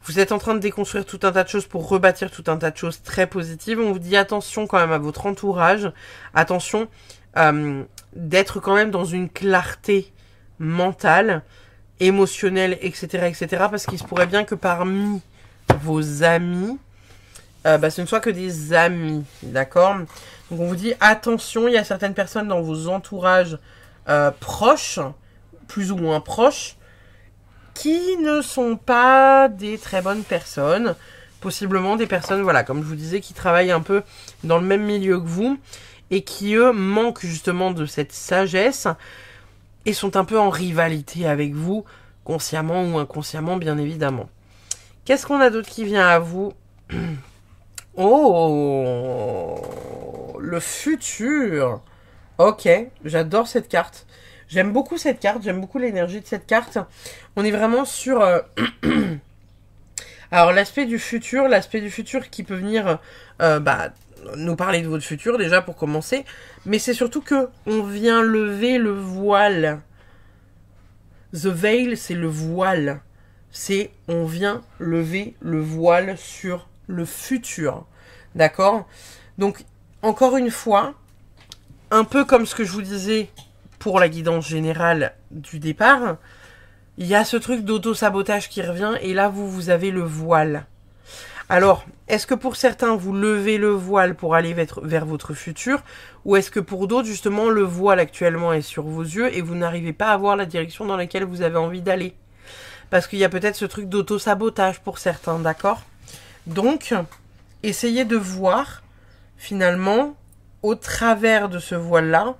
Vous êtes en train de déconstruire tout un tas de choses pour rebâtir tout un tas de choses très positives. On vous dit attention quand même à votre entourage. Attention d'être quand même dans une clarté mentale, émotionnelle, etc., etc. Parce qu'il se pourrait bien que parmi vos amis, ce ne soit que des amis, d'accord? Donc on vous dit attention, il y a certaines personnes dans vos entourages proches, plus ou moins proches, qui ne sont pas des très bonnes personnes. Possiblement des personnes, voilà, comme je vous disais, qui travaillent un peu dans le même milieu que vous et qui, eux, manquent justement de cette sagesse et sont un peu en rivalité avec vous, consciemment ou inconsciemment, bien évidemment. Qu'est-ce qu'on a d'autre qui vient à vous? Oh, le futur. Ok, j'adore cette carte. J'aime beaucoup cette carte, j'aime beaucoup l'énergie de cette carte. On est vraiment sur... Alors, l'aspect du futur qui peut venir nous parler de votre futur, déjà, pour commencer. Mais c'est surtout que on vient lever le voile. The veil, c'est le voile. C'est on vient lever le voile sur le futur. D'accord? Donc, encore une fois, un peu comme ce que je vous disais pour la guidance générale du départ, il y a ce truc d'auto-sabotage qui revient et là, vous avez le voile. Alors, est-ce que pour certains, vous levez le voile pour aller vers votre futur ou est-ce que pour d'autres, justement, le voile actuellement est sur vos yeux et vous n'arrivez pas à voir la direction dans laquelle vous avez envie d'aller? Parce qu'il y a peut-être ce truc d'auto-sabotage pour certains, d'accord? Donc, essayez de voir, finalement, au travers de ce voile-là,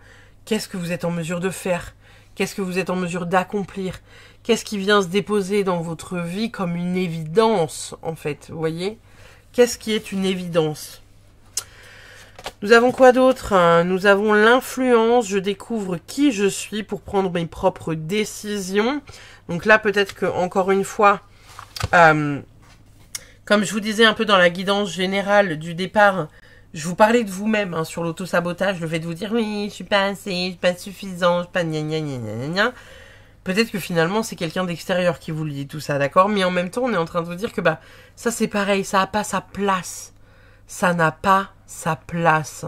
qu'est-ce que vous êtes en mesure de faire? Qu'est-ce que vous êtes en mesure d'accomplir? Qu'est-ce qui vient se déposer dans votre vie comme une évidence, en fait, vous voyez? Qu'est-ce qui est une évidence? Nous avons quoi d'autre? Nous avons l'influence, je découvre qui je suis pour prendre mes propres décisions. Donc là, peut-être que, encore une fois, comme je vous disais un peu dans la guidance générale du départ, je vous parlais de vous-même hein, sur l'auto-sabotage, le fait de vous dire « Oui, je suis pas assez, je suis pas suffisant, je suis pas gna gna gna gna gna ». Peut-être que finalement, c'est quelqu'un d'extérieur qui vous le dit tout ça, d'accord? Mais en même temps, on est en train de vous dire que bah ça, c'est pareil, ça n'a pas sa place. Ça n'a pas sa place.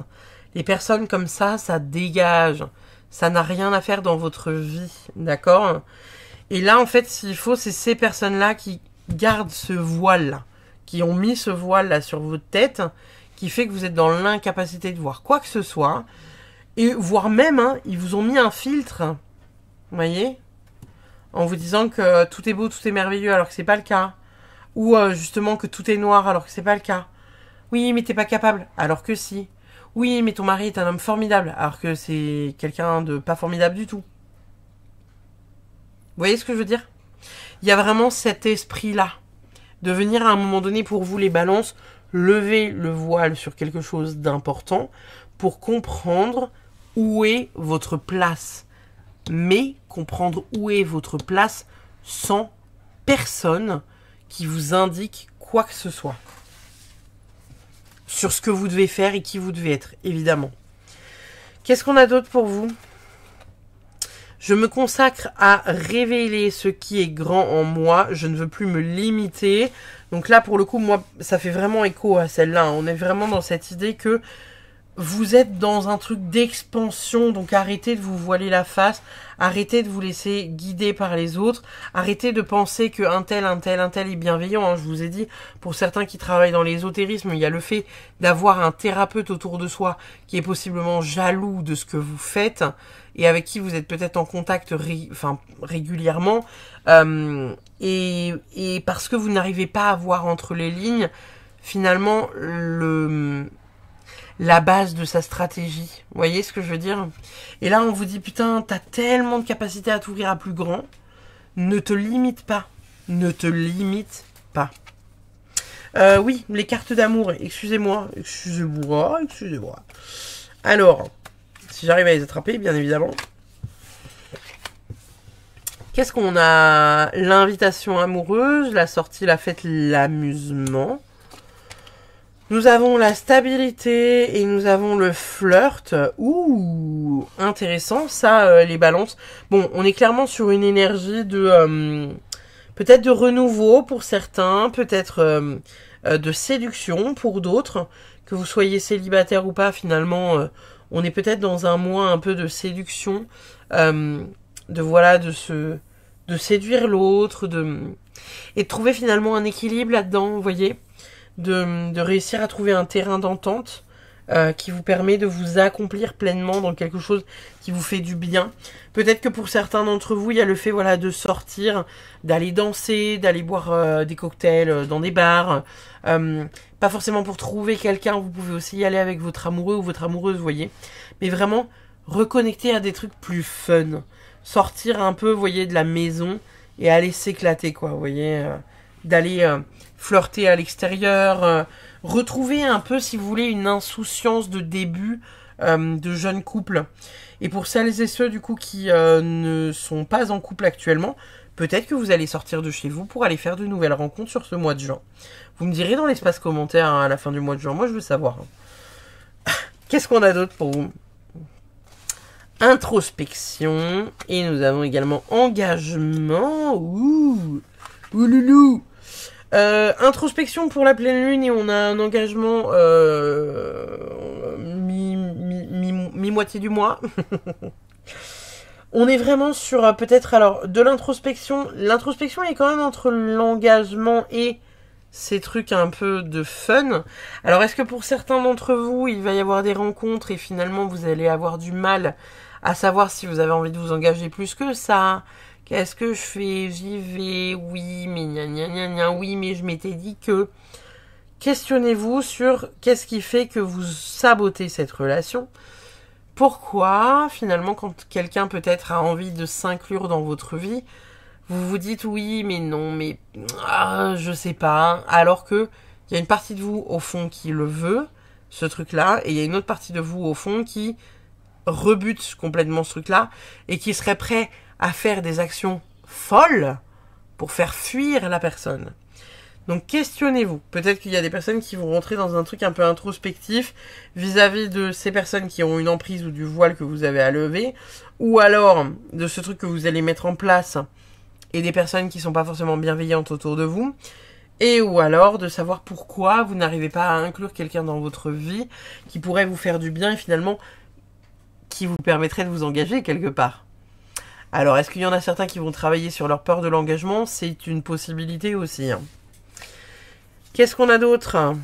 Les personnes comme ça dégage. Ça n'a rien à faire dans votre vie, d'accord? Et là, en fait, s'il faut, c'est ces personnes-là qui gardent ce voile-là, qui ont mis ce voile-là sur votre tête, qui fait que vous êtes dans l'incapacité de voir quoi que ce soit, et voire même, hein, ils vous ont mis un filtre, vous voyez? En vous disant que tout est beau, tout est merveilleux, alors que c'est pas le cas. Ou justement que tout est noir, alors que c'est pas le cas. Oui, mais t'es pas capable, alors que si. Oui, mais ton mari est un homme formidable, alors que c'est quelqu'un de pas formidable du tout. Vous voyez ce que je veux dire? Il y a vraiment cet esprit-là. De venir à un moment donné, pour vous les balances, lever le voile sur quelque chose d'important pour comprendre où est votre place. Mais comprendre où est votre place sans personne qui vous indique quoi que ce soit. Sur ce que vous devez faire et qui vous devez être, évidemment. Qu'est-ce qu'on a d'autre pour vous? Je me consacre à révéler ce qui est grand en moi. Je ne veux plus me limiter. Donc là, pour le coup, moi, ça fait vraiment écho à celle-là. On est vraiment dans cette idée que vous êtes dans un truc d'expansion, donc arrêtez de vous voiler la face, arrêtez de vous laisser guider par les autres, arrêtez de penser que un tel est bienveillant. Hein. Je vous ai dit, pour certains qui travaillent dans l'ésotérisme, il y a le fait d'avoir un thérapeute autour de soi qui est possiblement jaloux de ce que vous faites et avec qui vous êtes peut-être en contact régulièrement, et parce que vous n'arrivez pas à voir entre les lignes, finalement, la base de sa stratégie. Vous voyez ce que je veux dire? Et là, on vous dit, putain, t'as tellement de capacité à t'ouvrir à plus grand. Ne te limite pas. Ne te limite pas. Oui, les cartes d'amour. Excusez-moi. Alors, si j'arrive à les attraper, bien évidemment. Qu'est-ce qu'on a? L'invitation amoureuse, la sortie, la fête, l'amusement. Nous avons la stabilité et nous avons le flirt. Ouh, intéressant, ça, les balances. Bon, on est clairement sur une énergie de... peut-être de renouveau pour certains, peut-être de séduction pour d'autres. Que vous soyez célibataire ou pas, finalement, on est peut-être dans un mois un peu de séduction. De séduire l'autre, et de trouver finalement un équilibre là-dedans, vous voyez, de réussir à trouver un terrain d'entente qui vous permet de vous accomplir pleinement dans quelque chose qui vous fait du bien. Peut-être que pour certains d'entre vous, il y a le fait de sortir, d'aller danser, d'aller boire des cocktails dans des bars. Pas forcément pour trouver quelqu'un, vous pouvez aussi y aller avec votre amoureux ou votre amoureuse, vous voyez. Mais vraiment, reconnecter à des trucs plus fun. Sortir un peu, vous voyez, de la maison et aller s'éclater, quoi, vous voyez. D'aller flirter à l'extérieur, retrouver un peu, si vous voulez, une insouciance de début de jeune couple. Et pour celles et ceux, du coup, qui ne sont pas en couple actuellement, peut-être que vous allez sortir de chez vous pour aller faire de nouvelles rencontres sur ce mois de juin. Vous me direz dans l'espace commentaire hein, à la fin du mois de juin. Moi, je veux savoir. Qu'est-ce qu'on a d'autre pour vous? Introspection. Et nous avons également engagement. Ouh loulou. Introspection pour la pleine lune et on a un engagement mi-moitié du mois. On est vraiment sur peut-être alors de l'introspection. L'introspection est quand même entre l'engagement et ces trucs un peu de fun. Alors est-ce que pour certains d'entre vous il va y avoir des rencontres et finalement vous allez avoir du mal à savoir si vous avez envie de vous engager plus que ça? Qu'est-ce que je fais? J'y vais, oui, mais oui, mais je m'étais dit que... Questionnez-vous sur qu'est-ce qui fait que vous sabotez cette relation. Pourquoi, finalement, quand quelqu'un peut-être a envie de s'inclure dans votre vie, vous vous dites oui, mais non, mais je sais pas. Alors que il y a une partie de vous au fond qui le veut, ce truc-là, et il y a une autre partie de vous au fond qui rebute complètement ce truc-là et qui serait prêt à faire des actions folles pour faire fuir la personne. Donc questionnez-vous. Peut-être qu'il y a des personnes qui vont rentrer dans un truc un peu introspectif vis-à-vis de ces personnes qui ont une emprise ou du voile que vous avez à lever, ou alors de ce truc que vous allez mettre en place et des personnes qui sont pas forcément bienveillantes autour de vous, et ou alors de savoir pourquoi vous n'arrivez pas à inclure quelqu'un dans votre vie qui pourrait vous faire du bien et finalement qui vous permettrait de vous engager quelque part. Alors, est-ce qu'il y en a certains qui vont travailler sur leur peur de l'engagement? C'est une possibilité aussi. Qu'est-ce qu'on a d'autre?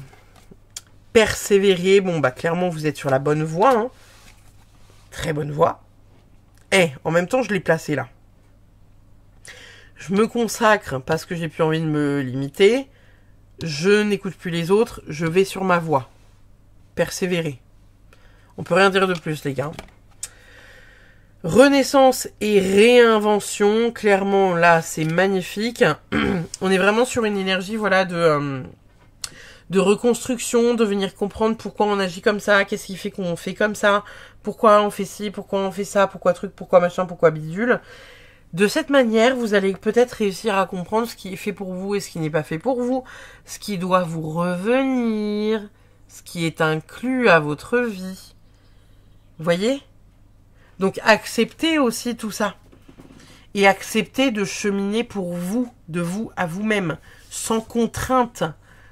Persévérer. Bon, bah clairement, vous êtes sur la bonne voie. Hein. Très bonne voie. Et en même temps, je l'ai placé là. Je me consacre parce que j'ai plus envie de me limiter. Je n'écoute plus les autres. Je vais sur ma voie. Persévérer. On peut rien dire de plus, les gars. Renaissance et réinvention, clairement là c'est magnifique. On est vraiment sur une énergie voilà de reconstruction, de venir comprendre pourquoi on agit comme ça, qu'est-ce qui fait qu'on fait comme ça, pourquoi on fait ci, pourquoi on fait ça, pourquoi truc, pourquoi machin, pourquoi bidule. De cette manière, vous allez peut-être réussir à comprendre ce qui est fait pour vous et ce qui n'est pas fait pour vous, ce qui doit vous revenir, ce qui est inclus à votre vie. Vous voyez ? Donc acceptez aussi tout ça. Et acceptez de cheminer pour vous, de vous à vous-même, sans contrainte,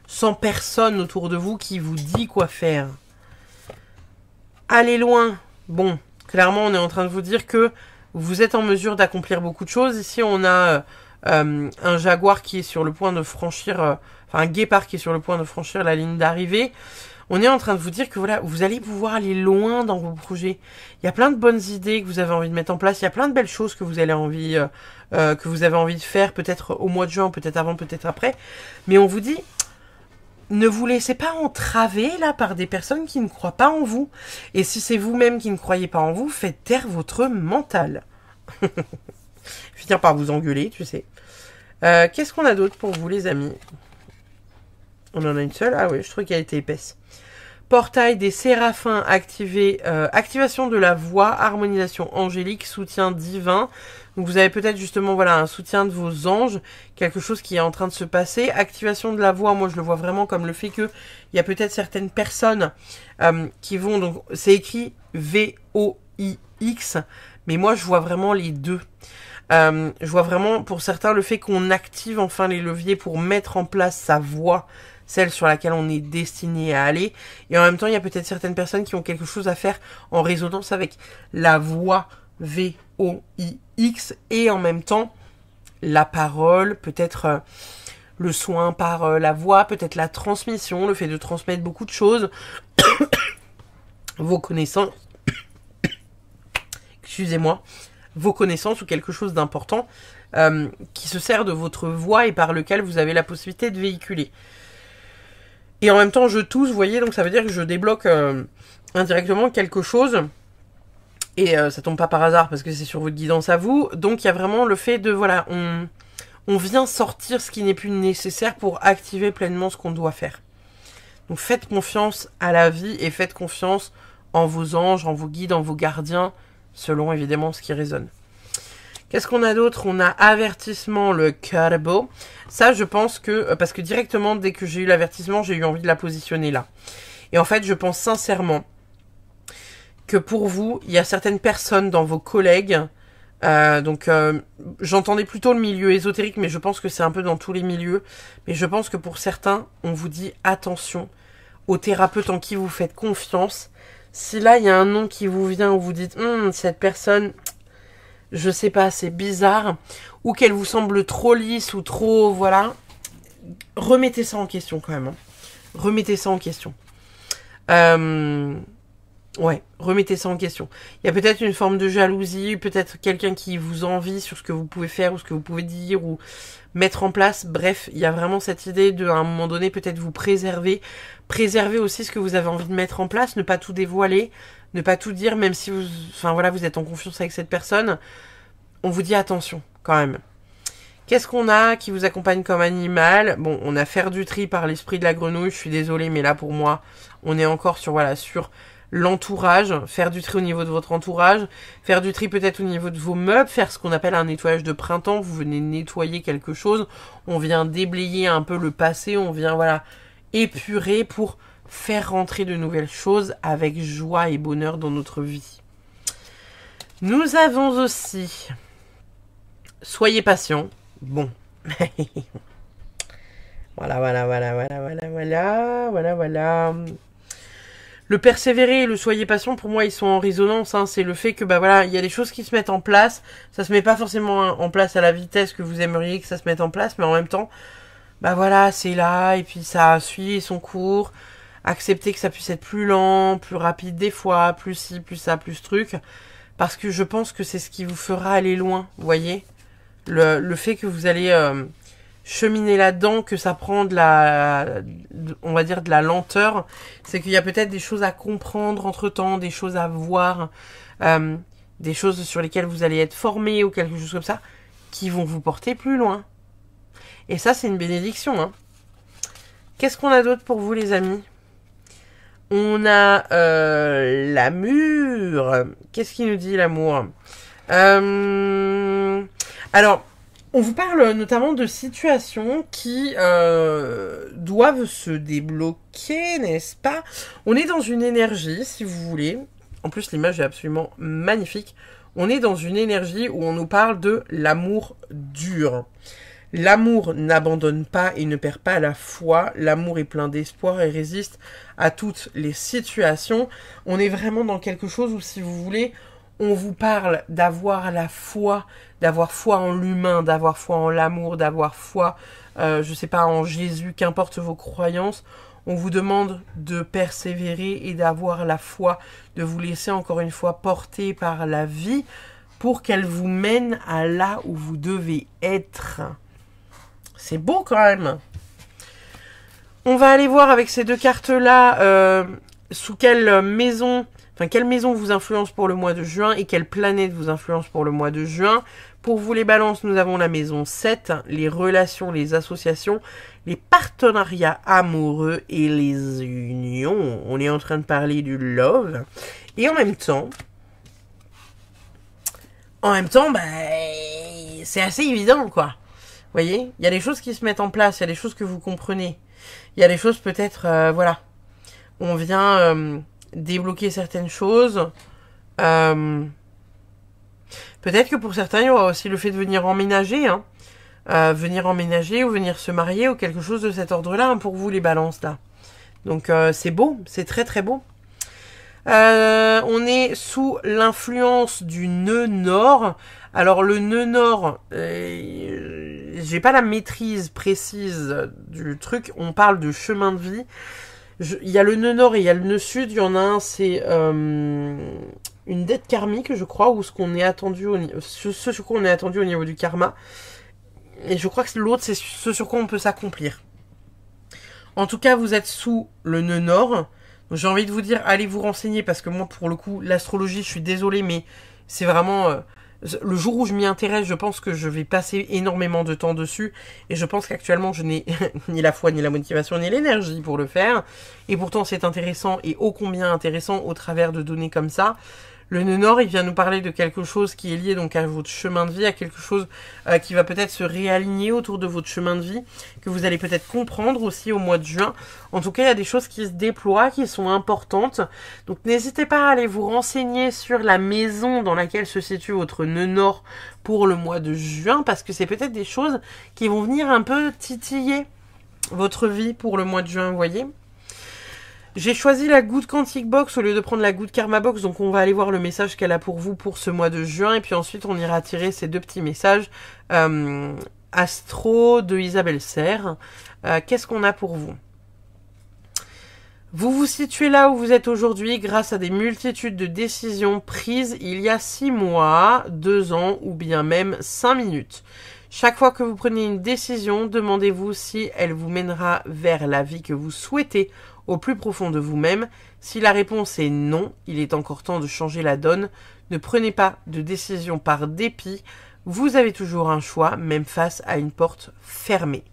sans personne autour de vous qui vous dit quoi faire. Allez loin. Bon, clairement on est en train de vous dire que vous êtes en mesure d'accomplir beaucoup de choses. Ici on a un jaguar qui est sur le point de franchir, un guépard qui est sur le point de franchir la ligne d'arrivée. On est en train de vous dire que voilà, vous allez pouvoir aller loin dans vos projets. Il y a plein de bonnes idées que vous avez envie de mettre en place. Il y a plein de belles choses que vous avez envie de faire, peut-être au mois de juin, peut-être avant, peut-être après. Mais on vous dit, ne vous laissez pas entraver là par des personnes qui ne croient pas en vous. Et si c'est vous-même qui ne croyez pas en vous, faites taire votre mental. Finir par vous engueuler, tu sais. Qu'est-ce qu'on a d'autre pour vous, les amis? On en a une seule. Ah oui, je trouve qu'elle était épaisse. Portail des séraphins activé, activation de la voix, harmonisation angélique, soutien divin. Donc vous avez peut-être justement voilà un soutien de vos anges, quelque chose qui est en train de se passer. Activation de la voix, moi je le vois vraiment comme le fait que il y a peut-être certaines personnes qui vont, donc c'est écrit V-O-I-X, mais moi je vois vraiment les deux. Je vois vraiment pour certains le fait qu'on active enfin les leviers pour mettre en place sa voix, celle sur laquelle on est destiné à aller. Et en même temps, il y a peut-être certaines personnes qui ont quelque chose à faire en résonance avec la voix V-O-I-X et en même temps la parole, peut-être le soin par la voix, peut-être la transmission, le fait de transmettre beaucoup de choses, vos connaissances, excusez-moi, vos connaissances ou quelque chose d'important qui se sert de votre voix et par lequel vous avez la possibilité de véhiculer. Et en même temps, je tousse, vous voyez, donc ça veut dire que je débloque indirectement quelque chose. Et ça tombe pas par hasard parce que c'est sur votre guidance à vous. Donc il y a vraiment le fait de, voilà, on vient sortir ce qui n'est plus nécessaire pour activer pleinement ce qu'on doit faire. Donc faites confiance à la vie et faites confiance en vos anges, en vos guides, en vos gardiens, selon évidemment ce qui résonne. Qu'est-ce qu'on a d'autre? On a avertissement, le carbo. Ça, je pense que... Parce que directement, dès que j'ai eu l'avertissement, j'ai eu envie de la positionner là. Et en fait, je pense sincèrement que pour vous, il y a certaines personnes dans vos collègues... j'entendais plutôt le milieu ésotérique, mais je pense que c'est un peu dans tous les milieux. Mais je pense que pour certains, on vous dit attention aux thérapeutes en qui vous faites confiance. Si là, il y a un nom qui vous vient où vous dites cette personne... je sais pas, c'est bizarre, ou qu'elle vous semble trop lisse ou trop, voilà, remettez ça en question quand même. Hein. Remettez ça en question. Ouais, remettez ça en question. Il y a peut-être une forme de jalousie, peut-être quelqu'un qui vous envie sur ce que vous pouvez faire ou ce que vous pouvez dire ou mettre en place. Bref, il y a vraiment cette idée de, à un moment donné, peut-être vous préserver. Préserver aussi ce que vous avez envie de mettre en place, ne pas tout dévoiler, ne pas tout dire, même si vous, enfin voilà, vous êtes en confiance avec cette personne. On vous dit attention, quand même. Qu'est-ce qu'on a qui vous accompagne comme animal? Bon, on a faire du tri par l'esprit de la grenouille, je suis désolée, mais là pour moi, on est encore sur, voilà, sur l'entourage, faire du tri au niveau de votre entourage, faire du tri peut-être au niveau de vos meubles, faire ce qu'on appelle un nettoyage de printemps, vous venez nettoyer quelque chose, on vient déblayer un peu le passé, on vient, voilà, épurer pour faire rentrer de nouvelles choses avec joie et bonheur dans notre vie. Nous avons aussi, soyez patient. Bon. Voilà. Le persévérer et le soyez patient, pour moi, ils sont en résonance. Hein. C'est le fait que, bah voilà, il y a des choses qui se mettent en place. Ça se met pas forcément en place à la vitesse que vous aimeriez que ça se mette en place, mais en même temps, bah voilà, c'est là, et puis ça suit son cours. Accepter que ça puisse être plus lent, plus rapide des fois, plus ci, plus ça, plus truc. Parce que je pense que c'est ce qui vous fera aller loin, vous voyez. Le fait que vous allez cheminer là-dedans, que ça prend on va dire de la lenteur, c'est qu'il y a peut-être des choses à comprendre entre-temps, des choses à voir, des choses sur lesquelles vous allez être formé ou quelque chose comme ça, qui vont vous porter plus loin. Et ça, c'est une bénédiction. Hein. Qu'est-ce qu'on a d'autre pour vous, les amis? On a l'amour. Qu'est-ce qu'il nous dit, l'amour? Alors, on vous parle notamment de situations qui doivent se débloquer, n'est-ce pas? On est dans une énergie, si vous voulez. En plus, l'image est absolument magnifique. On est dans une énergie où on nous parle de l'amour dur. L'amour n'abandonne pas et ne perd pas la foi. L'amour est plein d'espoir et résiste à toutes les situations. On est vraiment dans quelque chose où, si vous voulez, on vous parle d'avoir la foi, d'avoir foi en l'humain, d'avoir foi en l'amour, d'avoir foi, je sais pas, en Jésus, qu'importe vos croyances. On vous demande de persévérer et d'avoir la foi, de vous laisser encore une fois porter par la vie pour qu'elle vous mène à là où vous devez être. C'est beau quand même. On va aller voir avec ces deux cartes-là sous quelle maison, quelle maison vous influence pour le mois de juin et quelle planète vous influence pour le mois de juin. Pour vous les balances, nous avons la maison 7, les relations, les associations, les partenariats amoureux et les unions. On est en train de parler du love. Et en même temps, c'est assez évident, quoi. Vous voyez, il y a des choses qui se mettent en place, il y a des choses que vous comprenez. Il y a des choses peut-être, voilà, on vient débloquer certaines choses. Peut-être que pour certains, il y aura aussi le fait de venir emménager, hein. Venir emménager ou venir se marier ou quelque chose de cet ordre-là, hein, pour vous les balances là. Donc c'est beau, c'est très très beau. On est sous l'influence du nœud nord. Alors le nœud nord, j'ai pas la maîtrise précise du truc. On parle de chemin de vie. Il y a le nœud nord et il y a le nœud sud. Il y en a un, c'est une dette karmique, je crois, ou ce qu'on est attendu, ce sur quoi on est attendu au niveau du karma. Et je crois que l'autre, c'est ce sur quoi on peut s'accomplir. En tout cas, vous êtes sous le nœud nord. J'ai envie de vous dire, allez vous renseigner, parce que moi, pour le coup, l'astrologie, je suis désolée, mais c'est vraiment... le jour où je m'y intéresse, je pense que je vais passer énormément de temps dessus. Et je pense qu'actuellement, je n'ai ni la foi, ni la motivation, ni l'énergie pour le faire. Et pourtant, c'est intéressant, et ô combien intéressant au travers de données comme ça. Le nœud nord, il vient nous parler de quelque chose qui est lié donc à votre chemin de vie, à quelque chose qui va peut-être se réaligner autour de votre chemin de vie, que vous allez peut-être comprendre aussi au mois de juin. En tout cas, il y a des choses qui se déploient, qui sont importantes. Donc n'hésitez pas à aller vous renseigner sur la maison dans laquelle se situe votre nœud nord pour le mois de juin, parce que c'est peut-être des choses qui vont venir un peu titiller votre vie pour le mois de juin, vous voyez. J'ai choisi la Good Quantic Box au lieu de prendre la Good Karma Box, donc on va aller voir le message qu'elle a pour vous pour ce mois de juin, et puis ensuite on ira tirer ces deux petits messages Astro de Isabelle Serre. Qu'est-ce qu'on a pour vous? Vous vous situez là où vous êtes aujourd'hui grâce à des multitudes de décisions prises il y a 6 mois, 2 ans ou bien même 5 minutes. Chaque fois que vous prenez une décision, demandez-vous si elle vous mènera vers la vie que vous souhaitez au plus profond de vous-même. Si la réponse est non, il est encore temps de changer la donne. Ne prenez pas de décision par dépit. vous avez toujours un choix, même face à une porte fermée.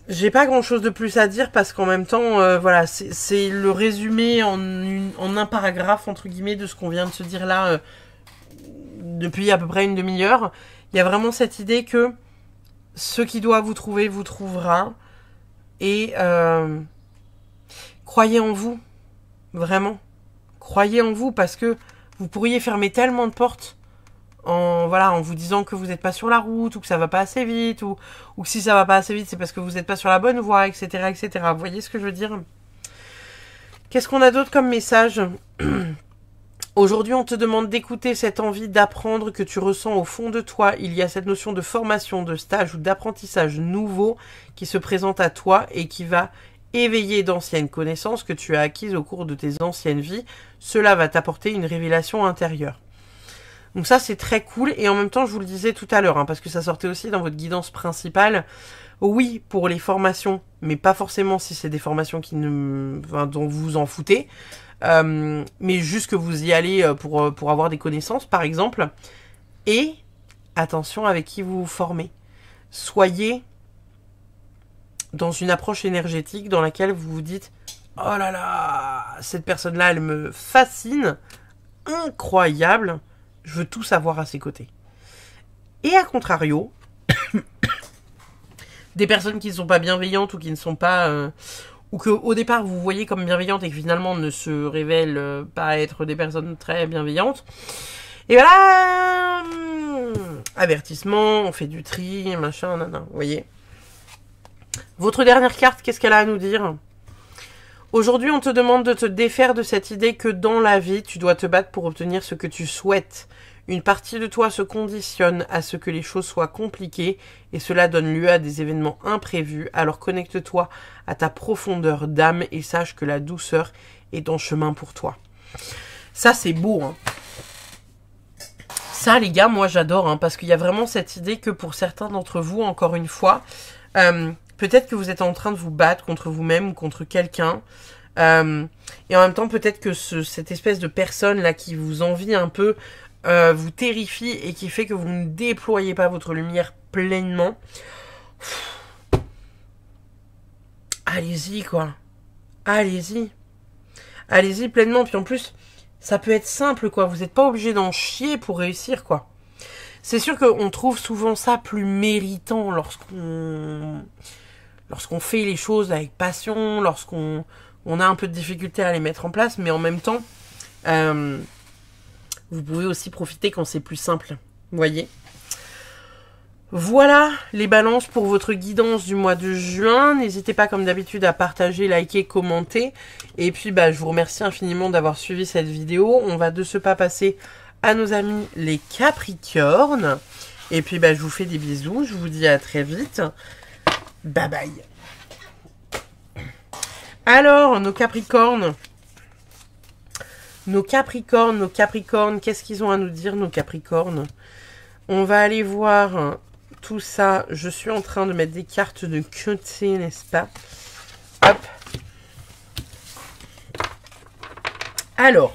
J'ai pas grand chose de plus à dire parce qu'en même temps, voilà, c'est le résumé en un paragraphe, entre guillemets, de ce qu'on vient de se dire là depuis à peu près une demi-heure. Il y a vraiment cette idée que ce qui doit vous trouver, vous trouvera. Et croyez en vous, vraiment. Croyez en vous parce que vous pourriez fermer tellement de portes en vous disant que vous n'êtes pas sur la route ou que ça va pas assez vite ou que si ça va pas assez vite c'est parce que vous n'êtes pas sur la bonne voie, etc., etc. Vous voyez ce que je veux dire? Qu'est-ce qu'on a d'autre comme message? Aujourd'hui, on te demande d'écouter cette envie d'apprendre que tu ressens au fond de toi. Il y a cette notion de formation, de stage ou d'apprentissage nouveau qui se présente à toi et qui va éveiller d'anciennes connaissances que tu as acquises au cours de tes anciennes vies. Cela va t'apporter une révélation intérieure. Donc ça, c'est très cool. Et en même temps, je vous le disais tout à l'heure, parce que ça sortait aussi dans votre guidance principale. Oui, pour les formations, mais pas forcément si c'est des formations dont vous vous en foutez. Mais juste que vous y allez pour avoir des connaissances, par exemple. Et attention avec qui vous vous formez. Soyez dans une approche énergétique dans laquelle vous vous dites « Oh là là, cette personne-là, elle me fascine, incroyable, je veux tout savoir à ses côtés. » Et à contrario, des personnes qui ne sont pas bienveillantes ou qui ne sont pas... ou que au départ vous voyez comme bienveillantes et que finalement ne se révèlent pas être des personnes très bienveillantes. Et voilà, avertissement, on fait du tri, machin, nanana, vous voyez. Votre dernière carte, qu'est-ce qu'elle a à nous dire? Aujourd'hui, on te demande de te défaire de cette idée que dans la vie, tu dois te battre pour obtenir ce que tu souhaites. Une partie de toi se conditionne à ce que les choses soient compliquées et cela donne lieu à des événements imprévus. Alors connecte-toi à ta profondeur d'âme et sache que la douceur est en chemin pour toi. Ça, c'est beau, hein. Ça, les gars, moi, j'adore, hein, parce qu'il y a vraiment cette idée que pour certains d'entre vous, encore une fois, peut-être que vous êtes en train de vous battre contre vous-même ou contre quelqu'un. Et en même temps, peut-être que cette espèce de personne-là qui vous envie un peu... vous terrifie et qui fait que vous ne déployez pas votre lumière pleinement. Allez-y, quoi. Allez-y. Allez-y pleinement. Puis en plus, ça peut être simple, quoi. Vous n'êtes pas obligé d'en chier pour réussir, quoi. C'est sûr qu'on trouve souvent ça plus méritant lorsqu'on fait les choses avec passion, lorsqu'on a un peu de difficulté à les mettre en place, mais en même temps... vous pouvez aussi profiter quand c'est plus simple. Vous voyez? Voilà les balances pour votre guidance du mois de juin. N'hésitez pas comme d'habitude à partager, liker, commenter. Et puis je vous remercie infiniment d'avoir suivi cette vidéo. On va de ce pas passer à nos amis les Capricornes. Et puis je vous fais des bisous. Je vous dis à très vite. Bye bye. Alors, nos Capricornes... Nos Capricornes, qu'est-ce qu'ils ont à nous dire, nos Capricornes? On va aller voir tout ça. Je suis en train de mettre des cartes de côté, n'est-ce pas? Hop. Alors,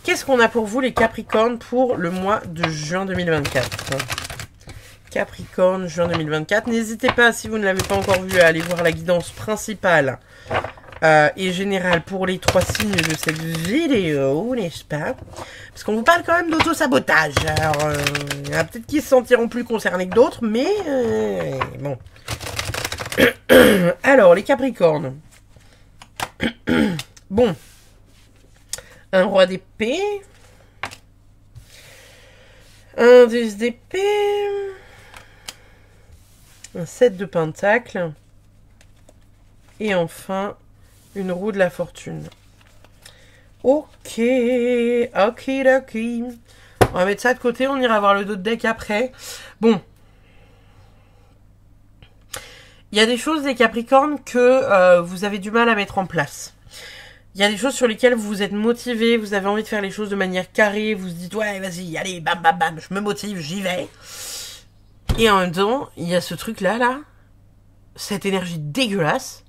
qu'est-ce qu'on a pour vous, les Capricornes, pour le mois de juin 2024? Capricorne, juin 2024. N'hésitez pas, si vous ne l'avez pas encore vu, à aller voir la guidance principale et général pour les 3 signes de cette vidéo, n'est-ce pas? Parce qu'on vous parle quand même d'auto-sabotage. Alors, il y en a peut-être qui se sentiront plus concernés que d'autres, mais bon. Alors, les Capricornes. Bon. Un roi d'épée. Un 10 d'épée. Un 7 de pentacle. Et enfin... une roue de la fortune. Ok. Ok. On va mettre ça de côté. On ira voir le dos de deck après. Bon. Il y a des choses, les Capricornes, que vous avez du mal à mettre en place. Il y a des choses sur lesquelles vous êtes motivé. Vous avez envie de faire les choses de manière carrée. Vous vous dites, ouais, vas-y, allez, bam, bam, bam. Je me motive, j'y vais. Et en même temps, il y a ce truc-là, là. Cette énergie dégueulasse.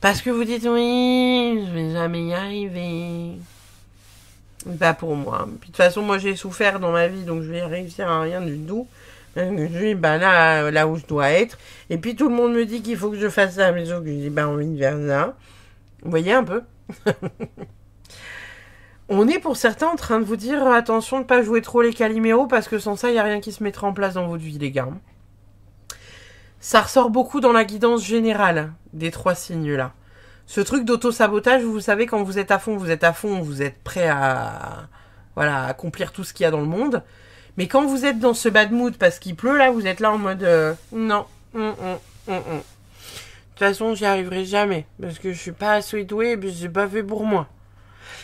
Parce que vous dites, oui, je vais jamais y arriver. Pas pour moi. Puis de toute façon, moi j'ai souffert dans ma vie, donc je vais réussir à rien du tout. Donc, je dis, bah là où je dois être. Et puis tout le monde me dit qu'il faut que je fasse ça à la maison, que je dis, bah on va faire ça. Vous voyez un peu. On est pour certains en train de vous dire, attention de ne pas jouer trop les Caliméros, parce que sans ça, il n'y a rien qui se mettra en place dans votre vie, les gars. Ça ressort beaucoup dans la guidance générale des 3 signes là. Ce truc d'auto-sabotage, vous savez, quand vous êtes à fond, vous êtes prêt à voilà, accomplir tout ce qu'il y a dans le monde. Mais quand vous êtes dans ce bad mood parce qu'il pleut, là, vous êtes là en mode non. De toute façon, j'y arriverai jamais. Parce que je suis pas assez douée et puis c'est pas fait pour moi.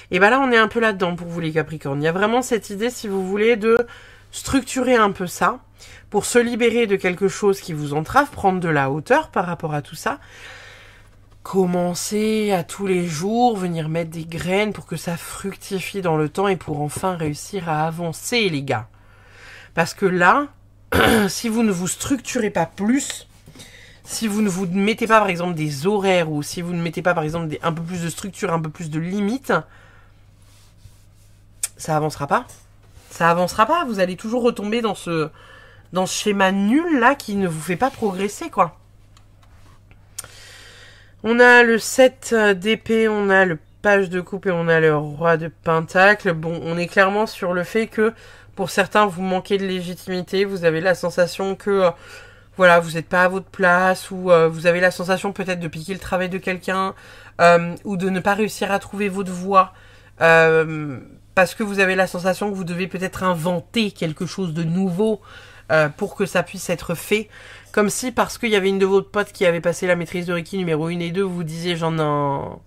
Et ben là, on est un peu là-dedans pour vous, les Capricornes. Il y a vraiment cette idée, si vous voulez, de structurer un peu ça pour se libérer de quelque chose qui vous entrave, prendre de la hauteur par rapport à tout ça. Commencer à tous les jours, venir mettre des graines pour que ça fructifie dans le temps et pour enfin réussir à avancer, les gars. Parce que là, si vous ne vous structurez pas plus, si vous ne vous mettez pas par exemple des horaires ou si vous ne mettez pas par exemple un peu plus de structure, un peu plus de limites, ça avancera pas. Ça avancera pas, vous allez toujours retomber dans ce schéma nul là qui ne vous fait pas progresser, quoi. On a le 7 d'épée, on a le page de coupe et on a le roi de pentacle. Bon, on est clairement sur le fait que pour certains, vous manquez de légitimité. Vous avez la sensation que voilà, vous n'êtes pas à votre place ou vous avez la sensation peut-être de piquer le travail de quelqu'un ou de ne pas réussir à trouver votre voie parce que vous avez la sensation que vous devez peut-être inventer quelque chose de nouveau pour que ça puisse être fait. Comme si, parce qu'il y avait une de vos potes qui avait passé la maîtrise de Reiki numéro 1 et 2, vous disiez genre non,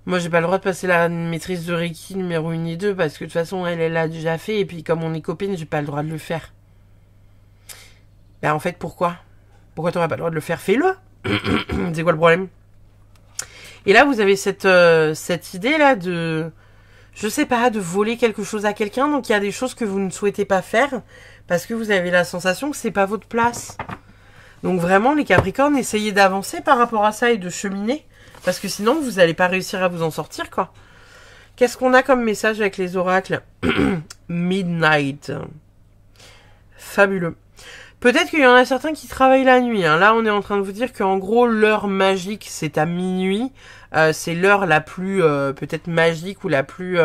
moi j'ai pas le droit de passer la maîtrise de Reiki numéro 1 et 2 parce que de toute façon elle l'a déjà fait et puis comme on est copines, j'ai pas le droit de le faire. Ben en fait pourquoi t'aurais pas le droit de le faire? Fais-le. C'est quoi le problème? Et là vous avez cette idée là de, je sais pas, de voler quelque chose à quelqu'un, donc il y a des choses que vous ne souhaitez pas faire parce que vous avez la sensation que c'est pas votre place. Donc vraiment, les Capricornes, essayez d'avancer par rapport à ça et de cheminer. Parce que sinon, vous n'allez pas réussir à vous en sortir, quoi. Qu'est-ce qu'on a comme message avec les oracles? Midnight. Fabuleux. Peut-être qu'il y en a certains qui travaillent la nuit. Hein. Là, on est en train de vous dire qu'en gros, l'heure magique, c'est à minuit. C'est l'heure la plus, peut-être magique ou la plus...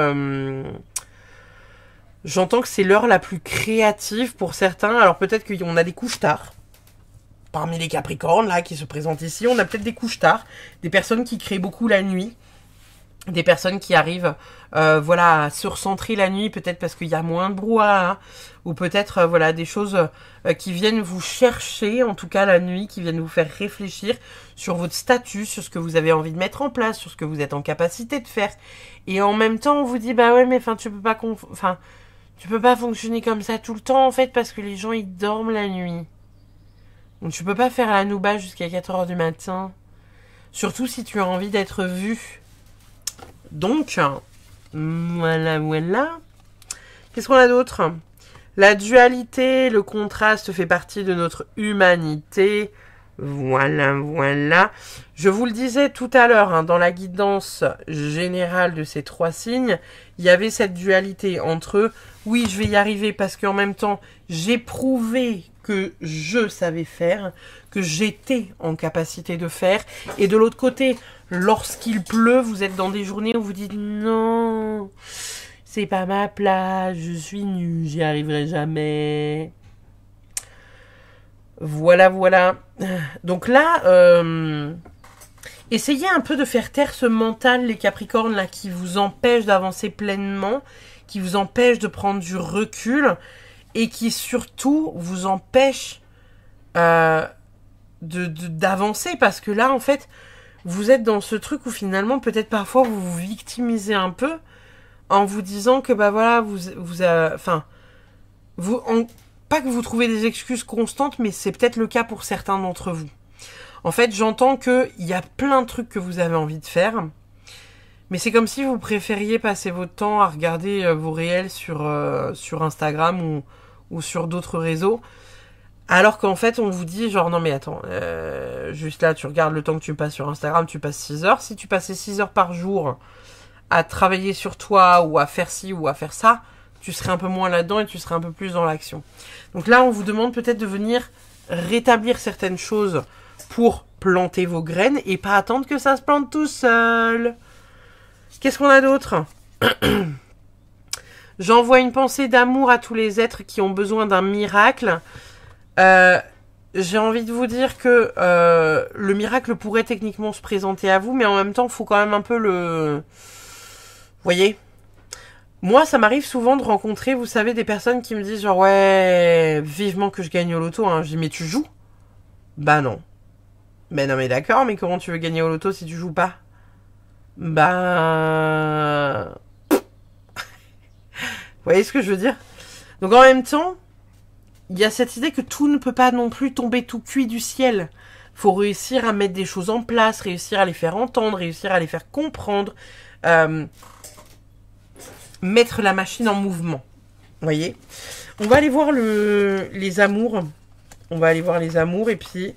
J'entends que c'est l'heure la plus créative pour certains. Alors peut-être qu'on a des couches tard. Parmi les Capricornes, là, qui se présentent ici, on a peut-être des couches tard, des personnes qui créent beaucoup la nuit, des personnes qui arrivent, voilà, à se recentrer la nuit, peut-être parce qu'il y a moins de brouhaha, ou peut-être, voilà, des choses qui viennent vous chercher, en tout cas la nuit, qui viennent vous faire réfléchir sur votre statut, sur ce que vous avez envie de mettre en place, sur ce que vous êtes en capacité de faire. Et en même temps, on vous dit, bah ouais, mais enfin, tu peux pas fonctionner comme ça tout le temps, en fait, parce que les gens, ils dorment la nuit. Donc tu peux pas faire la nouba jusqu'à 4h du matin. Surtout si tu as envie d'être vu. Donc, voilà. Qu'est-ce qu'on a d'autre? La dualité, le contraste fait partie de notre humanité. Voilà. Je vous le disais tout à l'heure, hein, dans la guidance générale de ces 3 signes, il y avait cette dualité entre oui, je vais y arriver parce qu'en même temps, j'ai prouvé que je savais faire, que j'étais en capacité de faire. Et de l'autre côté, lorsqu'il pleut, vous êtes dans des journées où vous dites non, c'est pas ma place, je suis nue, j'y arriverai jamais. Voilà. Donc là, essayez un peu de faire taire ce mental, les Capricornes, là, qui vous empêche d'avancer pleinement, qui vous empêche de prendre du recul et qui surtout vous empêche d'avancer. Parce que là, en fait, vous êtes dans ce truc où finalement, peut-être parfois, vous vous victimisez un peu en vous disant que, bah voilà, pas que vous trouvez des excuses constantes, mais c'est peut-être le cas pour certains d'entre vous. En fait, j'entends qu'il y a plein de trucs que vous avez envie de faire, mais c'est comme si vous préfériez passer votre temps à regarder vos réels sur Instagram ou sur d'autres réseaux, alors qu'en fait, on vous dit genre, non mais attends, juste là, tu regardes le temps que tu passes sur Instagram, tu passes 6 heures. Si tu passais 6 heures par jour à travailler sur toi ou à faire ci ou à faire ça, tu serais un peu moins là-dedans et tu serais un peu plus dans l'action. Donc là, on vous demande peut-être de venir rétablir certaines choses pour planter vos graines et pas attendre que ça se plante tout seul. Qu'est-ce qu'on a d'autre? J'envoie une pensée d'amour à tous les êtres qui ont besoin d'un miracle. J'ai envie de vous dire que le miracle pourrait techniquement se présenter à vous, mais en même temps, il faut quand même un peu le... Vous voyez? Moi, ça m'arrive souvent de rencontrer, vous savez, des personnes qui me disent genre, ouais, vivement que je gagne au loto. Hein. Je dis, mais tu joues? Bah non. Mais non, mais d'accord, mais comment tu veux gagner au loto si tu joues pas? Bah... Vous voyez ce que je veux dire? Donc en même temps, il y a cette idée que tout ne peut pas non plus tomber tout cuit du ciel. Faut réussir à mettre des choses en place, réussir à les faire entendre, réussir à les faire comprendre, mettre la machine en mouvement. Vous voyez? On va aller voir les amours. On va aller voir les amours et puis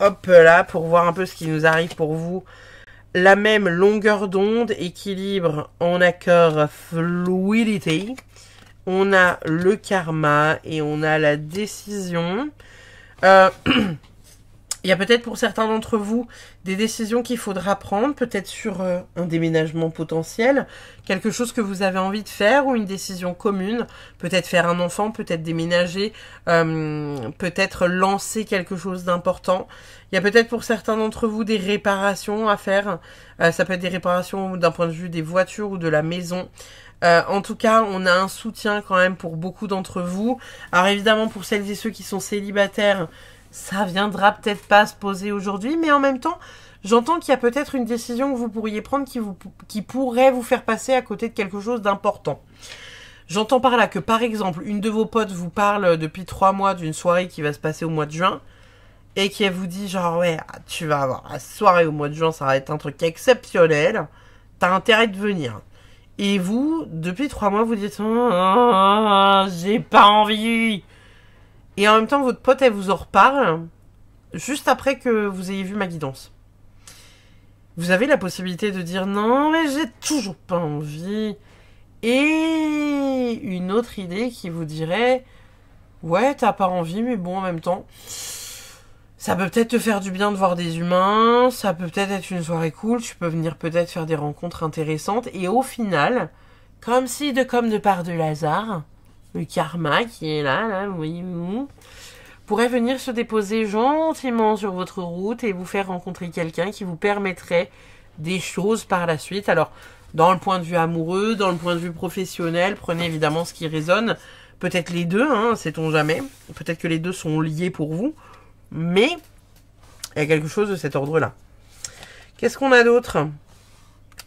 hop là pour voir un peu ce qui nous arrive pour vous. La même longueur d'onde, équilibre en accord, fluidité. On a le karma et on a la décision. Il y a peut-être pour certains d'entre vous des décisions qu'il faudra prendre, peut-être sur un déménagement potentiel, quelque chose que vous avez envie de faire ou une décision commune, peut-être faire un enfant, peut-être déménager, peut-être lancer quelque chose d'important. Il y a peut-être pour certains d'entre vous des réparations à faire, ça peut être des réparations d'un point de vue des voitures ou de la maison. En tout cas, on a un soutien quand même pour beaucoup d'entre vous. Alors évidemment, pour celles et ceux qui sont célibataires, ça viendra peut-être pas se poser aujourd'hui, mais en même temps, j'entends qu'il y a peut-être une décision que vous pourriez prendre qui pourrait vous faire passer à côté de quelque chose d'important. J'entends par là que, par exemple, une de vos potes vous parle depuis 3 mois d'une soirée qui va se passer au mois de juin, et qui vous dit genre, ouais, tu vas avoir la soirée au mois de juin, ça va être un truc exceptionnel, t'as intérêt de venir. Et vous, depuis 3 mois, vous dites, j'ai pas envie. Et en même temps, votre pote, elle vous en reparle juste après que vous ayez vu ma guidance. Vous avez la possibilité de dire non, mais j'ai toujours pas envie. Et une autre idée qui vous dirait ouais, t'as pas envie, mais bon, en même temps, ça peut peut-être te faire du bien de voir des humains, ça peut peut-être être une soirée cool, tu peux venir peut-être faire des rencontres intéressantes. Et au final, comme de par de hasard, le karma qui est là, voyez-vous, pourrait venir se déposer gentiment sur votre route et vous faire rencontrer quelqu'un qui vous permettrait des choses par la suite. Alors, dans le point de vue amoureux, dans le point de vue professionnel, prenez évidemment ce qui résonne. Peut-être les deux, sait-on jamais. Peut-être que les deux sont liés pour vous. Mais, il y a quelque chose de cet ordre-là. Qu'est-ce qu'on a d'autre?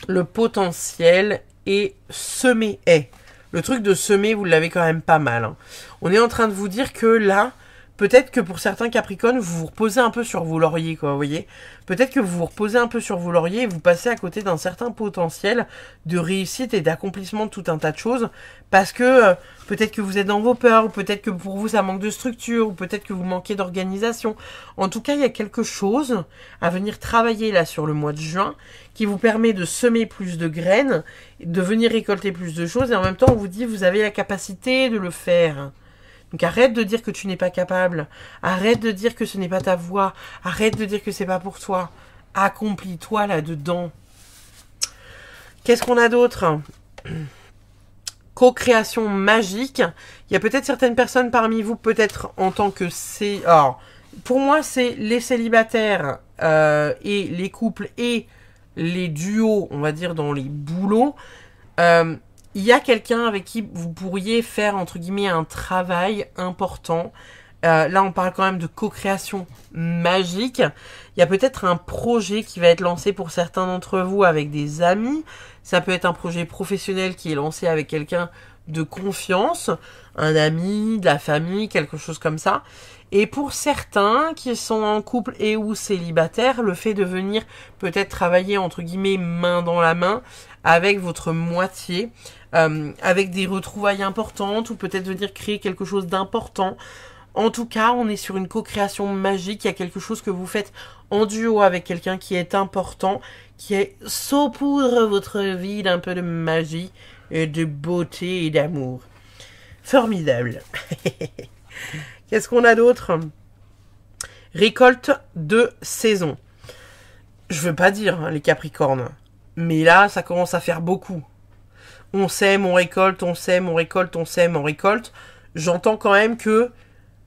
Le potentiel et semer est. Le truc de semer, vous l'avez quand même pas mal. On est en train de vous dire que là, peut-être que pour certains Capricornes, vous vous reposez un peu sur vos lauriers, quoi, vous voyez. Peut-être que vous vous reposez un peu sur vos lauriers et vous passez à côté d'un certain potentiel de réussite et d'accomplissement de tout un tas de choses. Parce que peut-être que vous êtes dans vos peurs, ou peut-être que pour vous ça manque de structure, ou peut-être que vous manquez d'organisation. En tout cas, il y a quelque chose à venir travailler là sur le mois de juin qui vous permet de semer plus de graines, de venir récolter plus de choses. Et en même temps, on vous dit vous avez la capacité de le faire. Donc arrête de dire que tu n'es pas capable, arrête de dire que ce n'est pas ta voie, arrête de dire que c'est pas pour toi. Accomplis-toi là-dedans. Qu'est-ce qu'on a d'autre? Co-création magique. Il y a peut-être certaines personnes parmi vous, peut-être en tant que c'est... Alors, pour moi, c'est les célibataires et les couples et les duos, on va dire, dans les boulots. Il y a quelqu'un avec qui vous pourriez faire, entre guillemets, un travail important. Là, on parle quand même de co-création magique. Il y a peut-être un projet qui va être lancé pour certains d'entre vous avec des amis. Ça peut être un projet professionnel qui est lancé avec quelqu'un de confiance, un ami, de la famille, quelque chose comme ça. Et pour certains qui sont en couple et ou célibataires, le fait de venir peut-être travailler, entre guillemets, main dans la main avec votre moitié, avec des retrouvailles importantes ou peut-être venir créer quelque chose d'important. En tout cas, on est sur une co-création magique. Il y a quelque chose que vous faites en duo avec quelqu'un qui est important, qui saupoudre votre vie d'un peu de magie, et de beauté et d'amour. Formidable. Qu'est-ce qu'on a d'autre? Récolte de saison. Je veux pas dire, hein, les Capricornes. Mais là, ça commence à faire beaucoup. On sème, on récolte, on sème, on récolte, on sème, on récolte. J'entends quand même que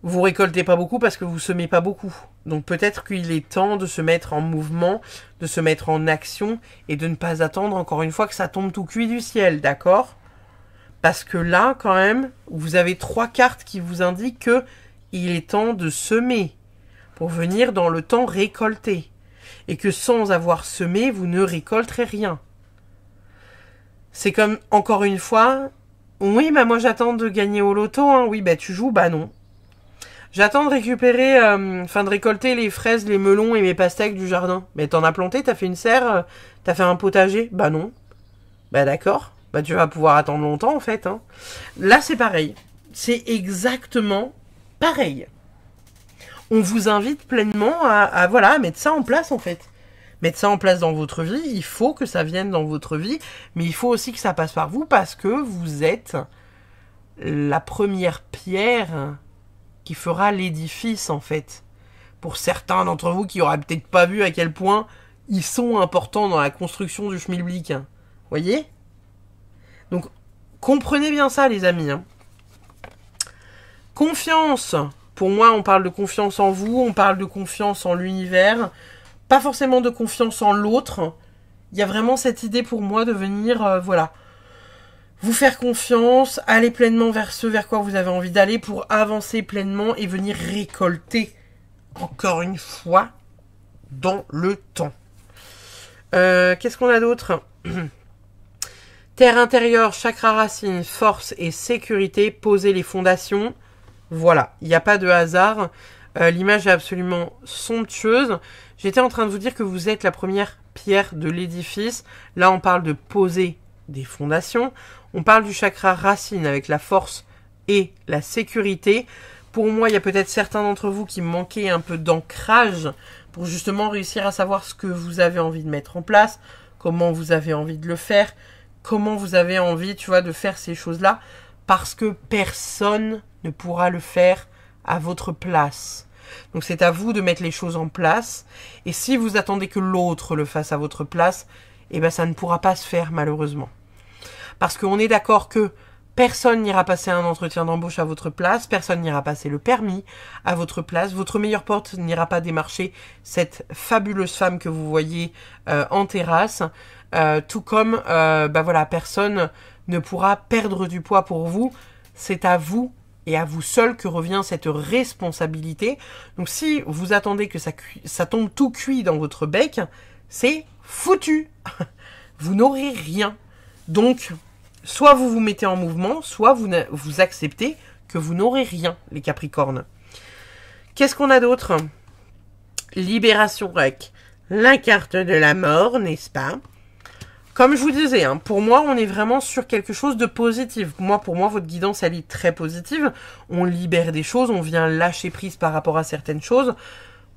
vous récoltez pas beaucoup parce que vous semez pas beaucoup. Donc peut-être qu'il est temps de se mettre en mouvement, de se mettre en action et de ne pas attendre encore une fois que ça tombe tout cuit du ciel, d'accord? Parce que là, quand même, vous avez 3 cartes qui vous indiquent que il est temps de semer pour venir dans le temps récolter. Et que sans avoir semé, vous ne récolterez rien. C'est comme, encore une fois, oui, bah moi j'attends de gagner au loto, hein. Oui, bah tu joues, bah non. J'attends de récupérer, de récolter les fraises, les melons et mes pastèques du jardin. Mais t'en as planté, t'as fait une serre, t'as fait un potager? Bah non. Bah d'accord. Bah tu vas pouvoir attendre longtemps en fait, hein. Là c'est pareil. C'est exactement pareil. On vous invite pleinement à voilà, mettre ça en place en fait. Mettre ça en place dans votre vie, il faut que ça vienne dans votre vie, mais il faut aussi que ça passe par vous parce que vous êtes la première pierre qui fera l'édifice en fait. Pour certains d'entre vous qui n'auraient peut-être pas vu à quel point ils sont importants dans la construction du schmilblick. Voyez? Donc, comprenez bien ça les amis. Confiance. Pour moi, on parle de confiance en vous, on parle de confiance en l'univers. Pas forcément de confiance en l'autre. Il y a vraiment cette idée pour moi de venir, voilà, vous faire confiance, aller pleinement vers ce vers quoi vous avez envie d'aller pour avancer pleinement et venir récolter, encore une fois, dans le temps. Qu'est-ce qu'on a d'autre? Terre intérieure, chakra racine, force et sécurité, poser les fondations. Voilà, il n'y a pas de hasard. L'image est absolument somptueuse. J'étais en train de vous dire que vous êtes la première pierre de l'édifice. Là, on parle de poser des fondations. On parle du chakra racine avec la force et la sécurité. Pour moi, il y a peut-être certains d'entre vous qui manquaient un peu d'ancrage pour justement réussir à savoir ce que vous avez envie de mettre en place, comment vous avez envie de le faire, comment vous avez envie, tu vois, de faire ces choses-là, parce que personne ne pourra le faire à votre place. Donc c'est à vous de mettre les choses en place. Et si vous attendez que l'autre le fasse à votre place, eh ben ça ne pourra pas se faire malheureusement. Parce qu'on est d'accord que personne n'ira passer un entretien d'embauche à votre place, personne n'ira passer le permis à votre place, votre meilleure porte n'ira pas démarcher cette fabuleuse femme que vous voyez en terrasse, tout comme voilà, personne ne pourra perdre du poids pour vous. C'est à vous et à vous seul que revient cette responsabilité. Donc si vous attendez que ça tombe tout cuit dans votre bec, c'est foutu. Vous n'aurez rien. Donc, soit vous vous mettez en mouvement, soit vous acceptez que vous n'aurez rien, les Capricornes. Qu'est-ce qu'on a d'autre? Libération avec la carte de la mort, n'est-ce pas? Comme je vous disais, hein, pour moi, on est vraiment sur quelque chose de positif. Pour moi, votre guidance, elle est très positive. On libère des choses, on vient lâcher prise par rapport à certaines choses.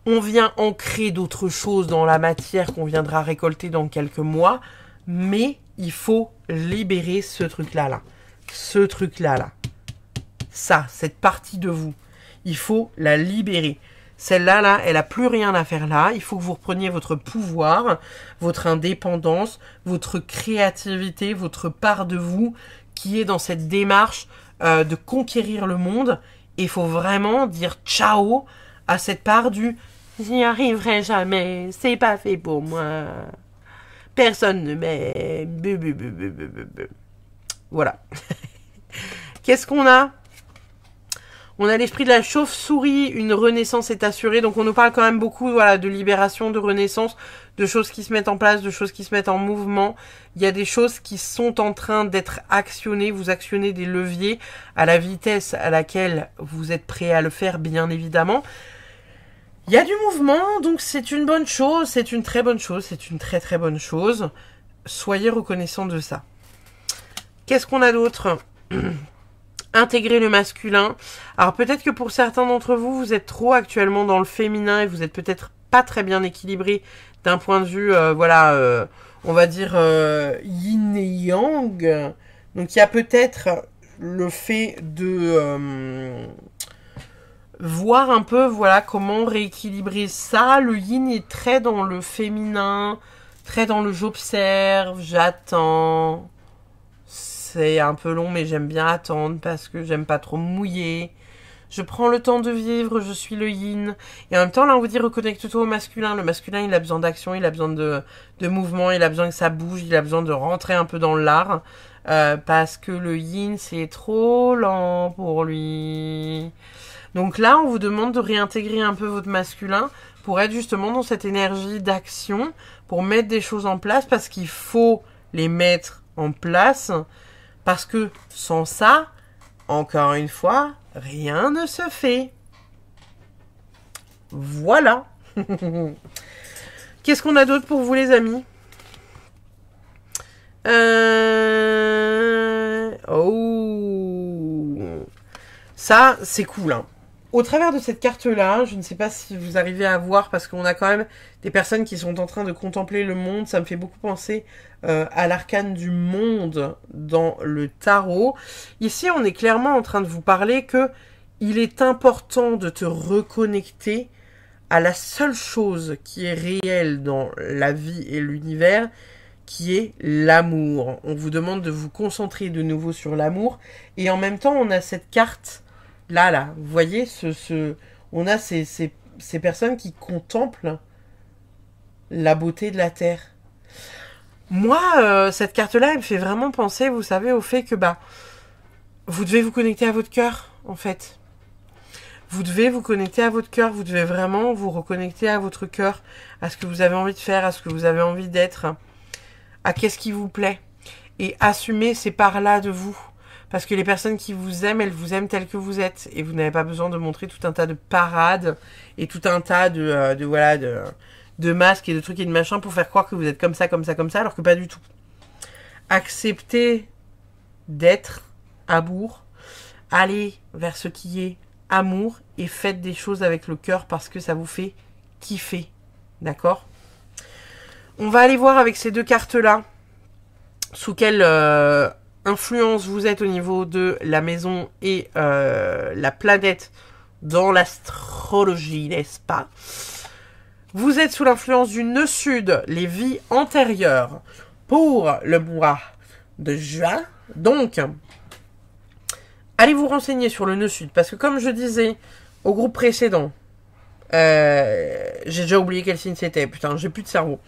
On vient ancrer d'autres choses dans la matière qu'on viendra récolter dans quelques mois. Mais il faut libérer ce truc-là. Ce truc-là. Ça, cette partie de vous. Il faut la libérer. Celle-là, elle n'a plus rien à faire là. Il faut que vous repreniez votre pouvoir, votre indépendance, votre créativité, votre part de vous qui est dans cette démarche de conquérir le monde. Et il faut vraiment dire ciao à cette part du « j'y arriverai jamais, c'est pas fait pour moi, personne ne m'aime, voilà. » Qu'est-ce qu'on a? On a l'esprit de la chauve-souris, une renaissance est assurée. Donc on nous parle quand même beaucoup, voilà, de libération, de renaissance, de choses qui se mettent en place, de choses qui se mettent en mouvement. Il y a des choses qui sont en train d'être actionnées. Vous actionnez des leviers à la vitesse à laquelle vous êtes prêt à le faire, bien évidemment. Il y a du mouvement, donc c'est une bonne chose, c'est une très bonne chose, c'est une très très bonne chose. Soyez reconnaissants de ça. Qu'est-ce qu'on a d'autre? intégrer le masculin. Alors peut-être que pour certains d'entre vous, vous êtes trop actuellement dans le féminin et vous êtes peut-être pas très bien équilibré d'un point de vue, voilà, on va dire yin et yang. Donc il y a peut-être le fait de voir un peu, voilà, comment rééquilibrer ça. Le yin est très dans le féminin, très dans le j'observe, j'attends. C'est un peu long, mais j'aime bien attendre parce que j'aime pas trop me mouiller. Je prends le temps de vivre, je suis le yin. Et en même temps, là, on vous dit reconnecte-toi au masculin. Le masculin, il a besoin d'action, il a besoin de mouvement, il a besoin que ça bouge, il a besoin de rentrer un peu dans l'art. Parce que le yin, c'est trop lent pour lui. Donc là, on vous demande de réintégrer un peu votre masculin pour être justement dans cette énergie d'action, pour mettre des choses en place, parce qu'il faut les mettre en place. Parce que sans ça, encore une fois, rien ne se fait. Voilà. Qu'est-ce qu'on a d'autre pour vous, les amis? Oh. Ça, c'est cool, hein. Au travers de cette carte-là, je ne sais pas si vous arrivez à voir, parce qu'on a quand même des personnes qui sont en train de contempler le monde. Ça me fait beaucoup penser à l'arcane du monde dans le tarot. Ici, on est clairement en train de vous parler que il est important de te reconnecter à la seule chose qui est réelle dans la vie et l'univers, qui est l'amour. On vous demande de vous concentrer de nouveau sur l'amour. Et en même temps, on a cette carte... Là, vous voyez, on a ces personnes qui contemplent la beauté de la Terre. Moi, cette carte-là, elle me fait vraiment penser, vous savez, au fait que vous devez vous connecter à votre cœur, en fait. Vous devez vous connecter à votre cœur, vous devez vraiment vous reconnecter à votre cœur, à ce que vous avez envie de faire, à ce que vous avez envie d'être, à qu'est-ce qui vous plaît. Et assumer ces parts-là de vous. Parce que les personnes qui vous aiment, elles vous aiment telles que vous êtes. Et vous n'avez pas besoin de montrer tout un tas de parades et tout un tas de masques et de trucs et de machins pour faire croire que vous êtes comme ça, comme ça, comme ça, alors que pas du tout. Acceptez d'être amour. Allez vers ce qui est amour et faites des choses avec le cœur parce que ça vous fait kiffer. D'accord? On va aller voir avec ces deux cartes-là sous quelle... influence vous êtes au niveau de la maison et la planète dans l'astrologie, n'est-ce pas? Vous êtes sous l'influence du nœud sud, les vies antérieures, pour le mois de juin. Donc, allez vous renseigner sur le nœud sud, parce que comme je disais au groupe précédent, j'ai déjà oublié quel signe c'était, putain, j'ai plus de cerveau.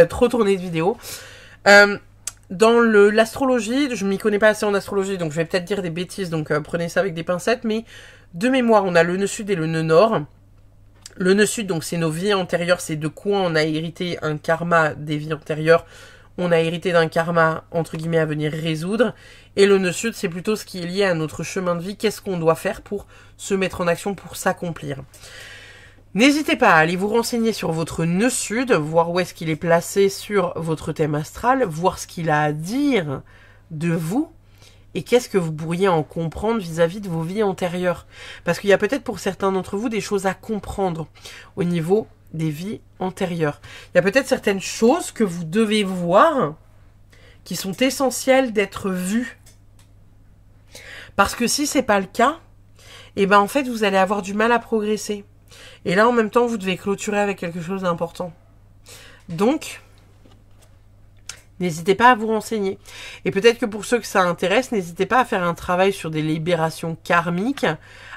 Trop tourné de vidéo. Dans l'astrologie, je m'y connais pas assez en astrologie, donc je vais peut-être dire des bêtises, donc prenez ça avec des pincettes, mais de mémoire, on a le nœud sud et le nœud nord. Le nœud sud, donc c'est nos vies antérieures, c'est de quoi on a hérité un karma des vies antérieures, on a hérité d'un karma, entre guillemets, à venir résoudre, et le nœud sud, c'est plutôt ce qui est lié à notre chemin de vie, qu'est-ce qu'on doit faire pour se mettre en action, pour s'accomplir. N'hésitez pas à aller vous renseigner sur votre nœud sud, voir où est-ce qu'il est placé sur votre thème astral, voir ce qu'il a à dire de vous et qu'est-ce que vous pourriez en comprendre vis-à-vis de vos vies antérieures. Parce qu'il y a peut-être pour certains d'entre vous des choses à comprendre au niveau des vies antérieures. Il y a peut-être certaines choses que vous devez voir qui sont essentielles d'être vues. Parce que si c'est pas le cas, eh ben en fait vous allez avoir du mal à progresser. Et là, en même temps, vous devez clôturer avec quelque chose d'important. Donc, n'hésitez pas à vous renseigner. Et peut-être que pour ceux que ça intéresse, n'hésitez pas à faire un travail sur des libérations karmiques.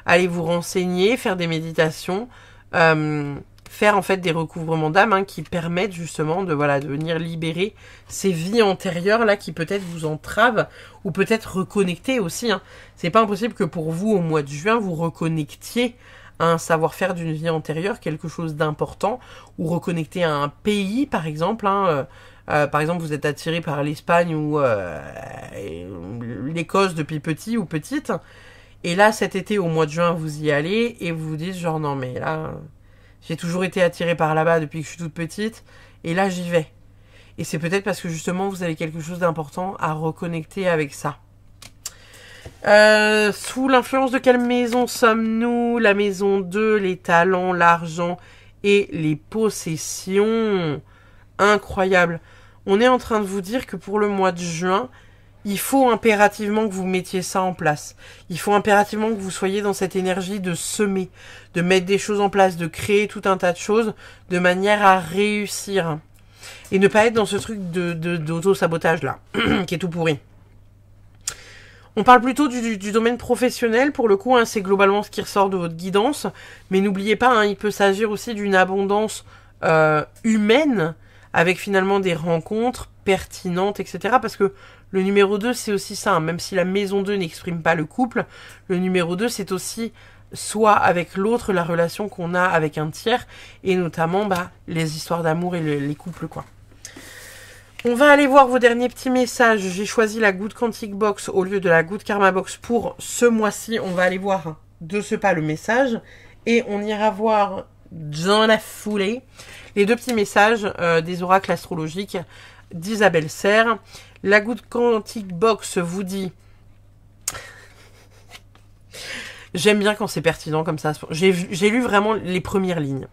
Allez vous renseigner, faire des méditations, faire en fait des recouvrements d'âme qui permettent justement de venir libérer ces vies antérieures là qui peut-être vous entravent ou peut-être reconnecter aussi. C'est pas impossible que pour vous, au mois de juin, vous reconnectiez un savoir-faire d'une vie antérieure, quelque chose d'important, ou reconnecter à un pays, par exemple. Par exemple, vous êtes attiré par l'Espagne ou l'Écosse depuis petit ou petite, et là, cet été, au mois de juin, vous y allez, et vous vous dites, genre, non, mais là, j'ai toujours été attiré par là-bas depuis que je suis toute petite, et là, j'y vais. Et c'est peut-être parce que, justement, vous avez quelque chose d'important à reconnecter avec ça. Sous l'influence de quelle maison sommes-nous? La maison 2, les talents, l'argent et les possessions. Incroyable. On est en train de vous dire que pour le mois de juin, il faut impérativement que vous mettiez ça en place. Il faut impérativement que vous soyez dans cette énergie de semer, de mettre des choses en place, de créer tout un tas de choses de manière à réussir. Et ne pas être dans ce truc d'auto-sabotage là, qui est tout pourri. On parle plutôt du domaine professionnel, pour le coup, hein, c'est globalement ce qui ressort de votre guidance. Mais n'oubliez pas, hein, il peut s'agir aussi d'une abondance humaine, avec finalement des rencontres pertinentes, etc. Parce que le numéro 2, c'est aussi ça, hein, même si la maison 2 n'exprime pas le couple, le numéro 2, c'est aussi soit avec l'autre, la relation qu'on a avec un tiers, et notamment les histoires d'amour et les couples, quoi. On va aller voir vos derniers petits messages. J'ai choisi la Good Quantic Box au lieu de la Good Karma Box pour ce mois-ci. On va aller voir de ce pas le message. Et on ira voir dans la foulée les deux petits messages des oracles astrologiques d'Isabelle Serre. La Good Quantic Box vous dit... J'aime bien quand c'est pertinent comme ça. J'ai lu vraiment les premières lignes.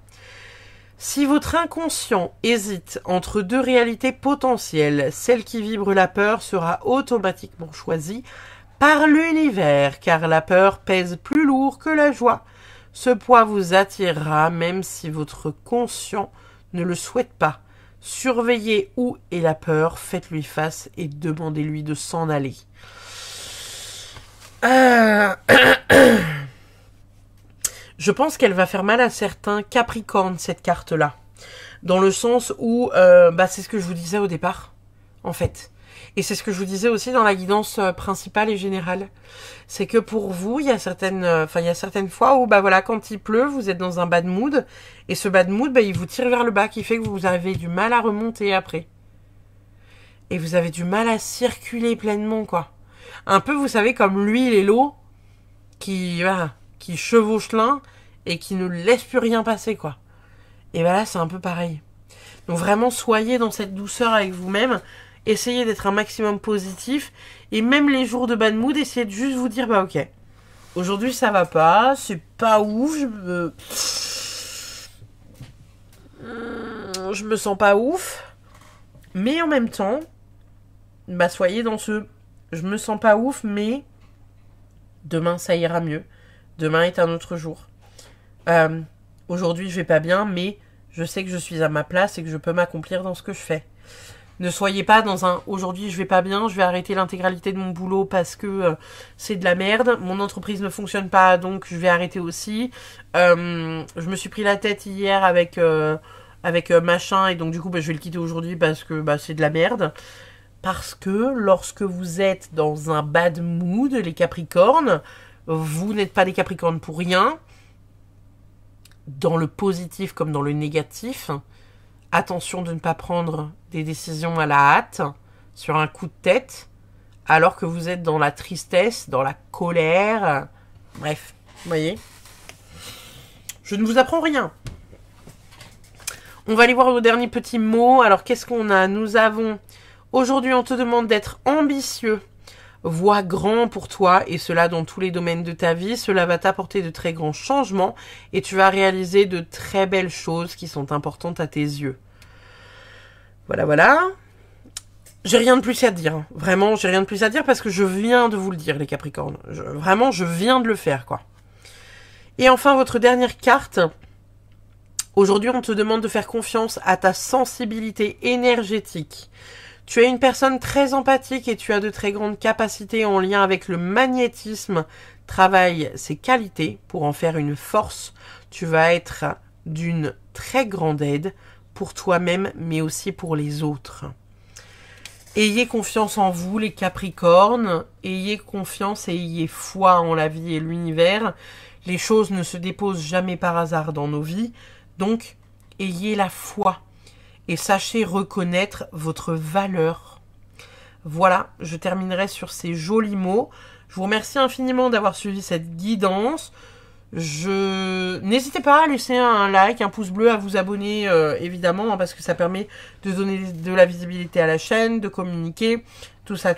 Si votre inconscient hésite entre deux réalités potentielles, celle qui vibre la peur sera automatiquement choisie par l'univers, car la peur pèse plus lourd que la joie. Ce poids vous attirera même si votre conscient ne le souhaite pas. Surveillez où est la peur, faites-lui face et demandez-lui de s'en aller. Je pense qu'elle va faire mal à certains Capricornes, cette carte-là. Dans le sens où, c'est ce que je vous disais au départ, en fait. Et c'est ce que je vous disais aussi dans la guidance principale et générale. C'est que pour vous, il y a certaines fois où, quand il pleut, vous êtes dans un bad mood. Et ce bad mood, il vous tire vers le bas, qui fait que vous avez du mal à remonter après. Et vous avez du mal à circuler pleinement, quoi. Un peu, vous savez, comme l'huile et l'eau, qui chevauche l'un et qui ne laisse plus rien passer, quoi. Et là, c'est un peu pareil. Donc vraiment, soyez dans cette douceur avec vous-même. Essayez d'être un maximum positif. Et même les jours de bad mood, essayez de juste vous dire, ok, aujourd'hui ça va pas, c'est pas ouf, je me sens pas ouf. Mais en même temps, soyez dans ce, je me sens pas ouf, mais demain ça ira mieux. Demain est un autre jour. Aujourd'hui, je vais pas bien, mais je sais que je suis à ma place et que je peux m'accomplir dans ce que je fais. Ne soyez pas dans un « aujourd'hui, je vais pas bien, je vais arrêter l'intégralité de mon boulot parce que c'est de la merde. Mon entreprise ne fonctionne pas, donc je vais arrêter aussi. Je me suis pris la tête hier avec machin et donc du coup, je vais le quitter aujourd'hui parce que c'est de la merde. » Parce que lorsque vous êtes dans un bad mood, les Capricornes, vous n'êtes pas des Capricornes pour rien, dans le positif comme dans le négatif. Attention de ne pas prendre des décisions à la hâte, sur un coup de tête, alors que vous êtes dans la tristesse, dans la colère. Bref, vous voyez. Je ne vous apprends rien. On va aller voir vos derniers petits mots. Alors, qu'est-ce qu'on a? Nous avons... Aujourd'hui, on te demande d'être ambitieux. Vois grand pour toi et cela dans tous les domaines de ta vie. Cela va t'apporter de très grands changements et tu vas réaliser de très belles choses qui sont importantes à tes yeux. Voilà. J'ai rien de plus à dire. Hein. Vraiment, j'ai rien de plus à dire parce que je viens de vous le dire, les Capricornes. Je viens de le faire, quoi. Et enfin, votre dernière carte. Aujourd'hui, on te demande de faire confiance à ta sensibilité énergétique. Tu es une personne très empathique et tu as de très grandes capacités en lien avec le magnétisme. Travaille ces qualités pour en faire une force. Tu vas être d'une très grande aide pour toi-même, mais aussi pour les autres. Ayez confiance en vous, les Capricornes. Ayez confiance et ayez foi en la vie et l'univers. Les choses ne se déposent jamais par hasard dans nos vies. Donc, ayez la foi. Et sachez reconnaître votre valeur. Voilà, je terminerai sur ces jolis mots. Je vous remercie infiniment d'avoir suivi cette guidance. N'hésitez pas à laisser un like, un pouce bleu, à vous abonner, évidemment, hein, parce que ça permet de donner de la visibilité à la chaîne, de communiquer, tout ça.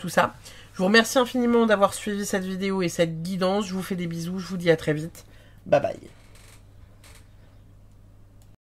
Je vous remercie infiniment d'avoir suivi cette vidéo et cette guidance. Je vous fais des bisous. Je vous dis à très vite. Bye bye.